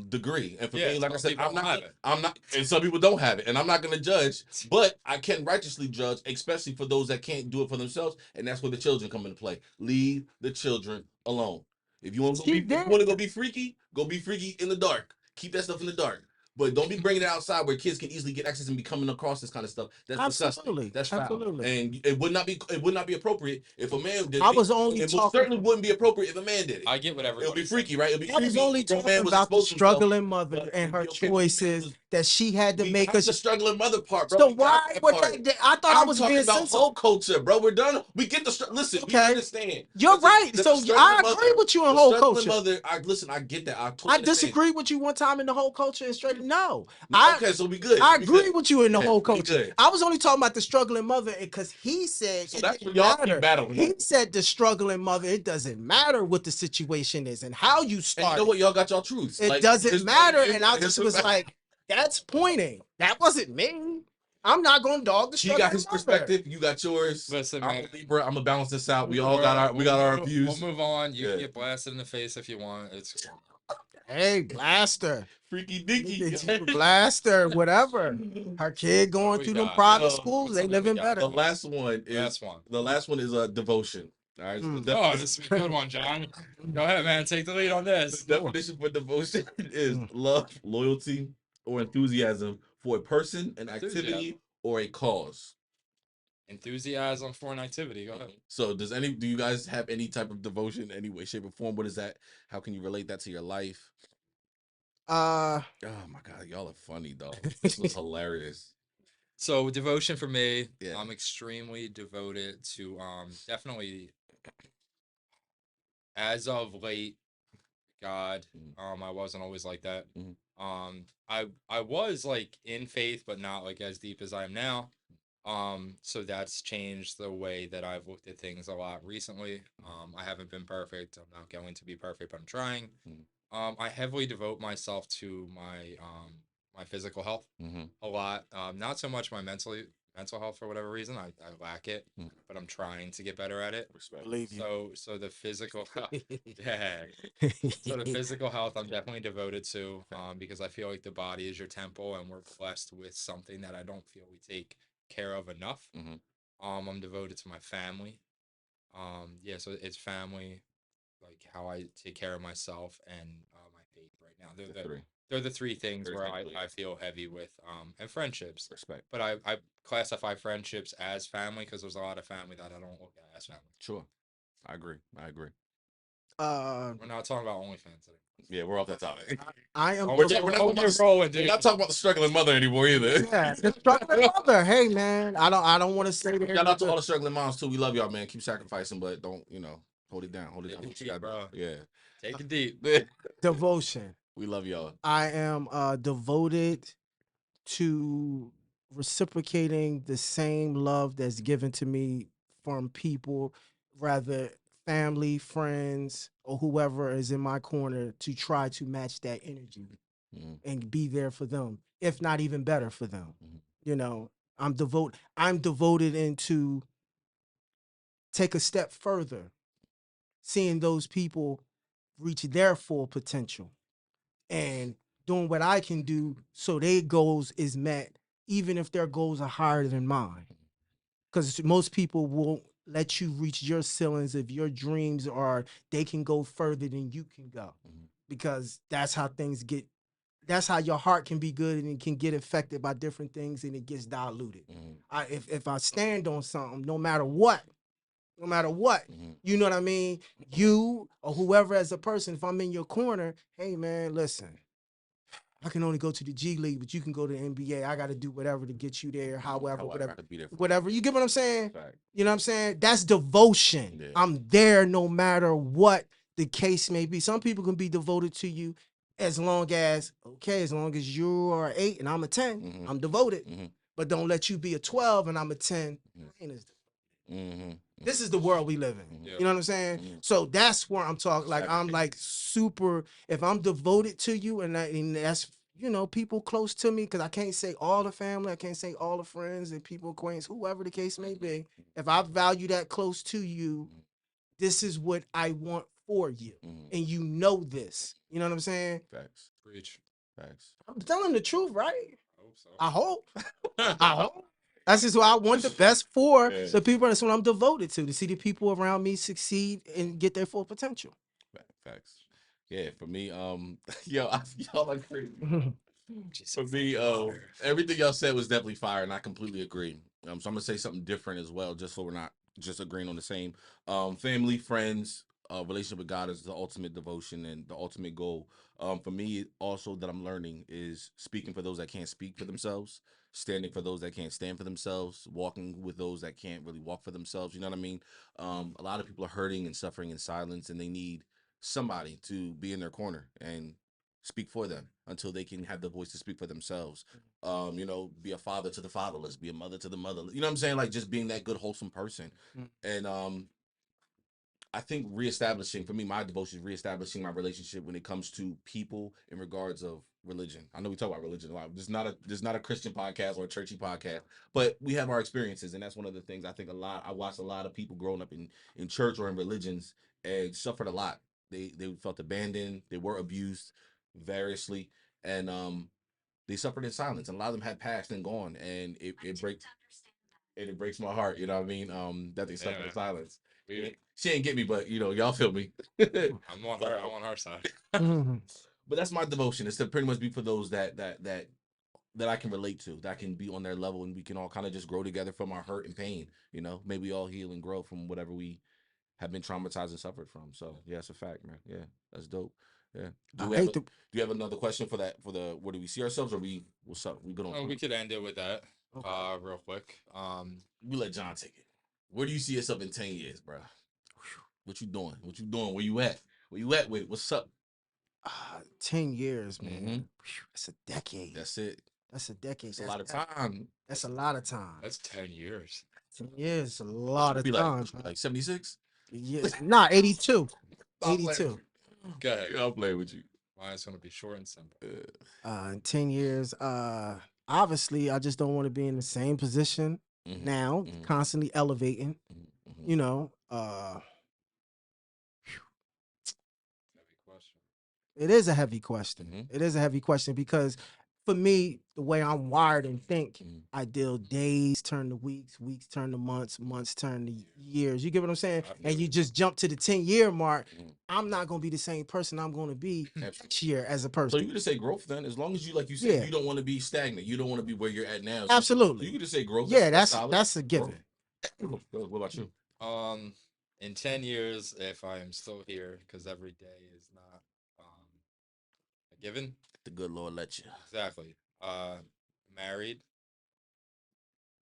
degree. And for me, like I said, I'm not, and some people don't have it, and I'm not gonna judge, but I can righteously judge, especially for those that can't do it for themselves, and that's where the children come into play. Leave the children alone. If you want to go be freaky, go be freaky in the dark. Keep that stuff in the dark. But don't be bringing it outside where kids can easily get access and be coming across this kind of stuff. That's disgusting. That's foul. Absolutely. And it would not be appropriate if a man did it. I was only it talking. certainly wouldn't be appropriate if a man did it. I get whatever. It'll be freaky, right? It'll be I was creepy. only talking about the struggling mother and her choices that she had to make. The struggling mother part, bro. So why would that? I thought I was talking being about sensitive. whole culture, bro. We're done. We get the listen. Okay. We understand. You're right. So I agree with you in whole culture. Mother, I get that. I disagree with you one time in the whole culture and straight. No. Okay, so we good. I agree with you in the whole culture. Good. I was only talking about the struggling mother because he said so that's what y'all keep battling. He said the struggling mother. It doesn't matter what the situation is and how you start. And you know what? Y'all got y'all truths. It doesn't matter. And I just was like, that's pointing. That wasn't me. I'm not gonna dog the struggling He got his mother. perspective. You got yours. Listen, I'm man. a Libra. I'm gonna balance this out. We all got our views. We'll move on. You can get blasted in the face if you want. It's hey, blaster. Freaky dicky. Blaster, whatever. Her kid going through them private schools, they living better. The last one is devotion. All right. Oh, this is a good one, John. Go ahead, man. Take the lead on this. The definition for devotion is love, loyalty, or enthusiasm for a person, an activity, or a cause. Enthusiasm for an activity. Go ahead. So do you guys have any type of devotion in any way, shape, or form? What is that? How can you relate that to your life? Oh my God, y'all are funny, dog. This was hilarious. So devotion for me, I'm extremely devoted to definitely as of late, God. I wasn't always like that. I was like in faith, but not like as deep as I am now. So that's changed the way that I've looked at things a lot recently. I haven't been perfect. I'm not going to be perfect, but I'm trying. I heavily devote myself to my physical health a lot. Not so much my mental health for whatever reason. I lack it, but I'm trying to get better at it. Believe you. So the physical health, So the physical health I'm definitely devoted to because I feel like the body is your temple, and we're blessed with something that I don't feel we take care of enough. I'm devoted to my family. So it's family, like how I take care of myself, and my faith right now. They're the three things where I feel heavy with, and friendships. Respect. But I classify friendships as family because there's a lot of family that I don't look at as family. Sure. I agree. We're not talking about OnlyFans today. Yeah, we're off that topic. I am. We're not talking about the struggling mother anymore either. Yeah, the struggling mother. Hey man, I don't want to say that. Shout out to all the struggling moms too. We love y'all, man. Keep sacrificing, but don't hold it down. Hold it down. Deep, bro. Yeah. Take it deep. Devotion. We love y'all. I am devoted to reciprocating the same love that's given to me from people, rather family, friends, or whoever is in my corner, to try to match that energy and be there for them, if not even better for them. You know, I'm devoted into take a step further, seeing those people reach their full potential and doing what I can do so their goals is met, even if their goals are higher than mine. Because most people won't let you reach your ceilings if your dreams are they can go further than you can go. Because that's how things get, that's how your heart can be good and it can get affected by different things and it gets diluted. If I stand on something, no matter what, you know what I mean? You or whoever as a person, if I'm in your corner, hey man, listen, I can only go to the G League, but you can go to the NBA. I got to do whatever to get you there, however, whatever. You get what I'm saying? Fact. You know what I'm saying? That's devotion. Yeah. I'm there no matter what the case may be. Some people can be devoted to you as long as you are 8 and I'm a 10, I'm devoted. But don't let you be a 12 and I'm a 10. This is the world we live in. You know what I'm saying? So that's where I'm talking. Like I'm like super. If I'm devoted to you, and that's people close to me, because I can't say all the family, I can't say all the friends and people, acquaintance, whoever the case may be. If I value that close to you, this is what I want for you, and you know this. You know what I'm saying? Facts. Preach. Facts. I'm telling the truth, right? I hope so. I hope. I hope. That's just what I want the best for the people. That's what I'm devoted to see the people around me succeed and get their full potential. Facts. Yeah, for me, y'all are crazy. For me, everything y'all said was definitely fire, and I completely agree. So I'm gonna say something different as well, just so we're not just agreeing on the same. Family, friends, relationship with God is the ultimate devotion and the ultimate goal. For me, also that I'm learning is speaking for those that can't speak for themselves, standing for those that can't stand for themselves, walking with those that can't really walk for themselves. You know what I mean? A lot of people are hurting and suffering in silence, and they need somebody to be in their corner and speak for them until they can have the voice to speak for themselves. Be a father to the fatherless, be a mother to the motherless. You know what I'm saying? Like just being that good, wholesome person. And I think reestablishing, for me, my devotion is reestablishing my relationship when it comes to people in regards of religion. I know we talk about religion a lot. This is not a Christian podcast or a churchy podcast, but we have our experiences, and that's one of the things I think a lot. I watched a lot of people growing up in church or in religions and suffered a lot. They felt abandoned. They were abused variously, and they suffered in silence. And a lot of them had passed and gone, and it breaks my heart. You know what I mean? That they suffered in silence. She ain't get me, but y'all feel me. I'm on her side. But that's my devotion. It's to pretty much be for those that I can relate to, that can be on their level, and we can all kind of just grow together from our hurt and pain. Maybe we all heal and grow from whatever we have been traumatized and suffered from. So yeah, it's a fact, man. Yeah, that's dope. Yeah. Do you have another question for that? For the where do we see ourselves, or what's up? We good on? Oh, we could end it with that. Real quick. We let John take it. Where do you see yourself in 10 years, bro? What you doing? Where you at? Where you at with it? What's up? 10 years, man. That's a decade. That's it. That's a decade. That's a lot of time. That's a lot of time. That's 10 years. 10 years is a lot of time. Like 76? Yes. Nah, 82. 82. Go ahead. I'll play with you. Mine's gonna be short and simple. In 10 years, obviously I just don't want to be in the same position now, constantly elevating. It is a heavy question. It is a heavy question because for me, the way I'm wired and think, I deal days turn to weeks, weeks turn to months, months turn to years. You get what I'm saying? And you just jump to the 10-year mark. I'm not going to be the same person I'm going to be next year as a person. So you could just say growth then, as long as you, like you said, you don't want to be stagnant. You don't want to be where you're at now. Absolutely. So you could just say growth. Yeah, that's a given. What about you? In 10 years, if I am still here, because every day is not a given. The good Lord let you. Exactly. Married,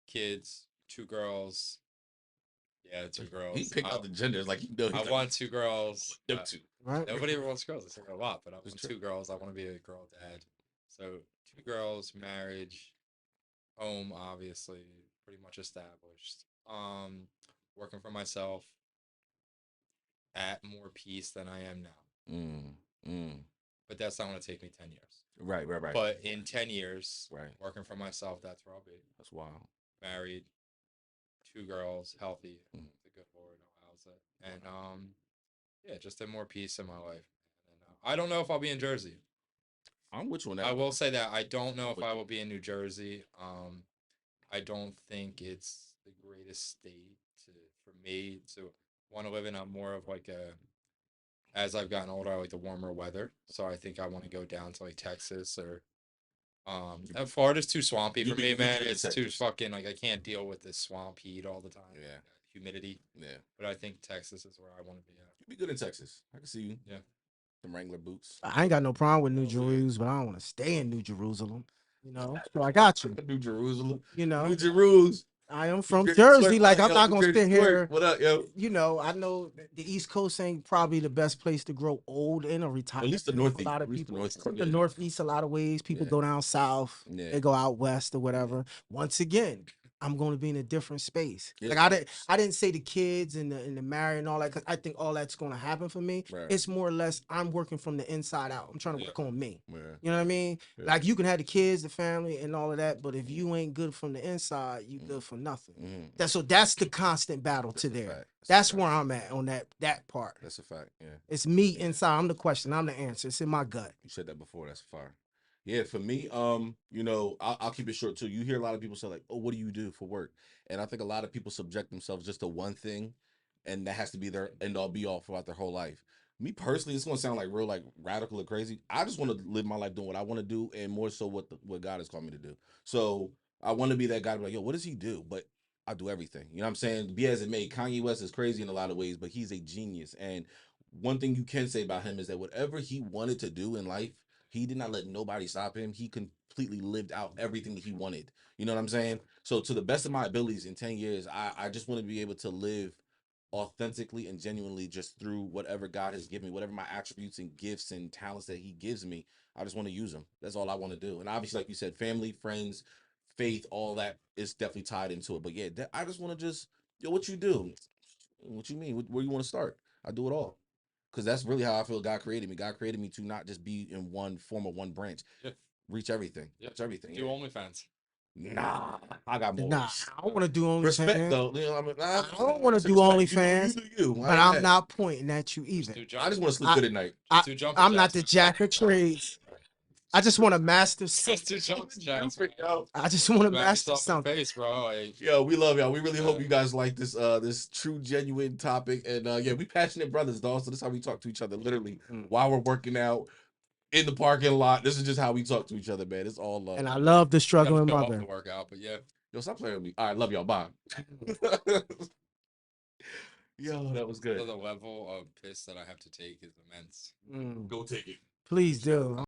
kids, 2 girls. Yeah, 2 girls. He picked out the genders like he knows. I want 2 girls. 2. Right. Nobody ever wants girls. I say a lot, but I want 2 girls. I want to be a girl dad. So 2 girls, marriage, home, obviously, pretty much established. Working for myself, at more peace than I am now. But that's not going to take me 10 years. Right. But in 10 years, Right. working for myself, that's where I'll be. That's wild. Married, 2 girls, healthy. The good Lord allows it. And yeah, just in more peace in my life. And I don't know if I'll be in Jersey. I'm with you on that. I will say that I don't know if I will be in New Jersey. I don't think it's the greatest state for me to want to live in. I'm more of like as I've gotten older, I like the warmer weather. So I think I want to go down to like Texas or Florida's too swampy for me, man. It's too fucking like I can't deal with this swamp heat all the time. Yeah. Humidity. Yeah. But I think Texas is where I want to be at. You'd be good in Texas. I can see you. Yeah. The Wrangler boots. I ain't got no problem with New Jerusalem, but I don't want to stay in New Jerusalem. So I got you. New Jerusalem. New Jerusalem. I am from Jersey. Like, I'm not going to sit here. What up, yo? I know the East Coast ain't probably the best place to grow old in or retire. At least the Northeast. A lot of people. The Northeast, a lot of ways. People go down south. Yeah. They go out west or whatever. Once again, I'm going to be in a different space. Yeah. Like I didn't say the kids and the marriage and all that, because I think all that's going to happen for me. Right. It's more or less I'm working from the inside out. I'm trying to work on me. Yeah. You know what I mean? Yeah. Like, you can have the kids, the family, and all of that, but if you ain't good from the inside, you good for nothing. That's the constant battle to there. That's where I'm at on that part. That's a fact. Yeah. It's me inside. I'm the question. I'm the answer. It's in my gut. You said that before. That's fire. Yeah, for me, I'll keep it short too. You hear a lot of people say like, "Oh, what do you do for work?" And I think a lot of people subject themselves just to one thing, and that has to be their end all be all throughout their whole life. Me personally, it's gonna sound like real like radical or crazy. I just want to live my life doing what I want to do, and more so what God has called me to do. So I want to be that guy to be like, "Yo, what does he do?" But I do everything. You know what I'm saying? Be as it may. Kanye West is crazy in a lot of ways, but he's a genius. And one thing you can say about him is that whatever he wanted to do in life, he did not let nobody stop him. He completely lived out everything that he wanted. You know what I'm saying? So to the best of my abilities in 10 years, I just want to be able to live authentically and genuinely just through whatever God has given me, whatever my attributes and gifts and talents that he gives me. I just want to use them. That's all I want to do. And obviously, like you said, family, friends, faith, all that is definitely tied into it. But yeah, I just want to just, what you do? What you mean? Where you want to start? I do it all. Because that's really how I feel God created me. God created me to not just be in one form or one branch. Yeah. Reach everything. Yeah. Reach everything. Do OnlyFans. Nah, I got more. Nah, I don't want to do OnlyFans. Respect though. I don't want to do OnlyFans. But I'm not pointing at you either. I just want to sleep good at night. I'm not the jack of trades. I just want to master something. I just want to master something. Face, bro. Like, yo, we love y'all. We really hope you guys like this this true, genuine topic. And yeah, we passionate brothers, dog. So this is how we talk to each other, literally, while we're working out in the parking lot. This is just how we talk to each other, man. It's all love. And I love the struggling mother. Workout, but yeah. Yo, stop playing with me. All right, love y'all. Bye. Yo, that was good. So the level of piss that I have to take is immense. Go take it. Please do.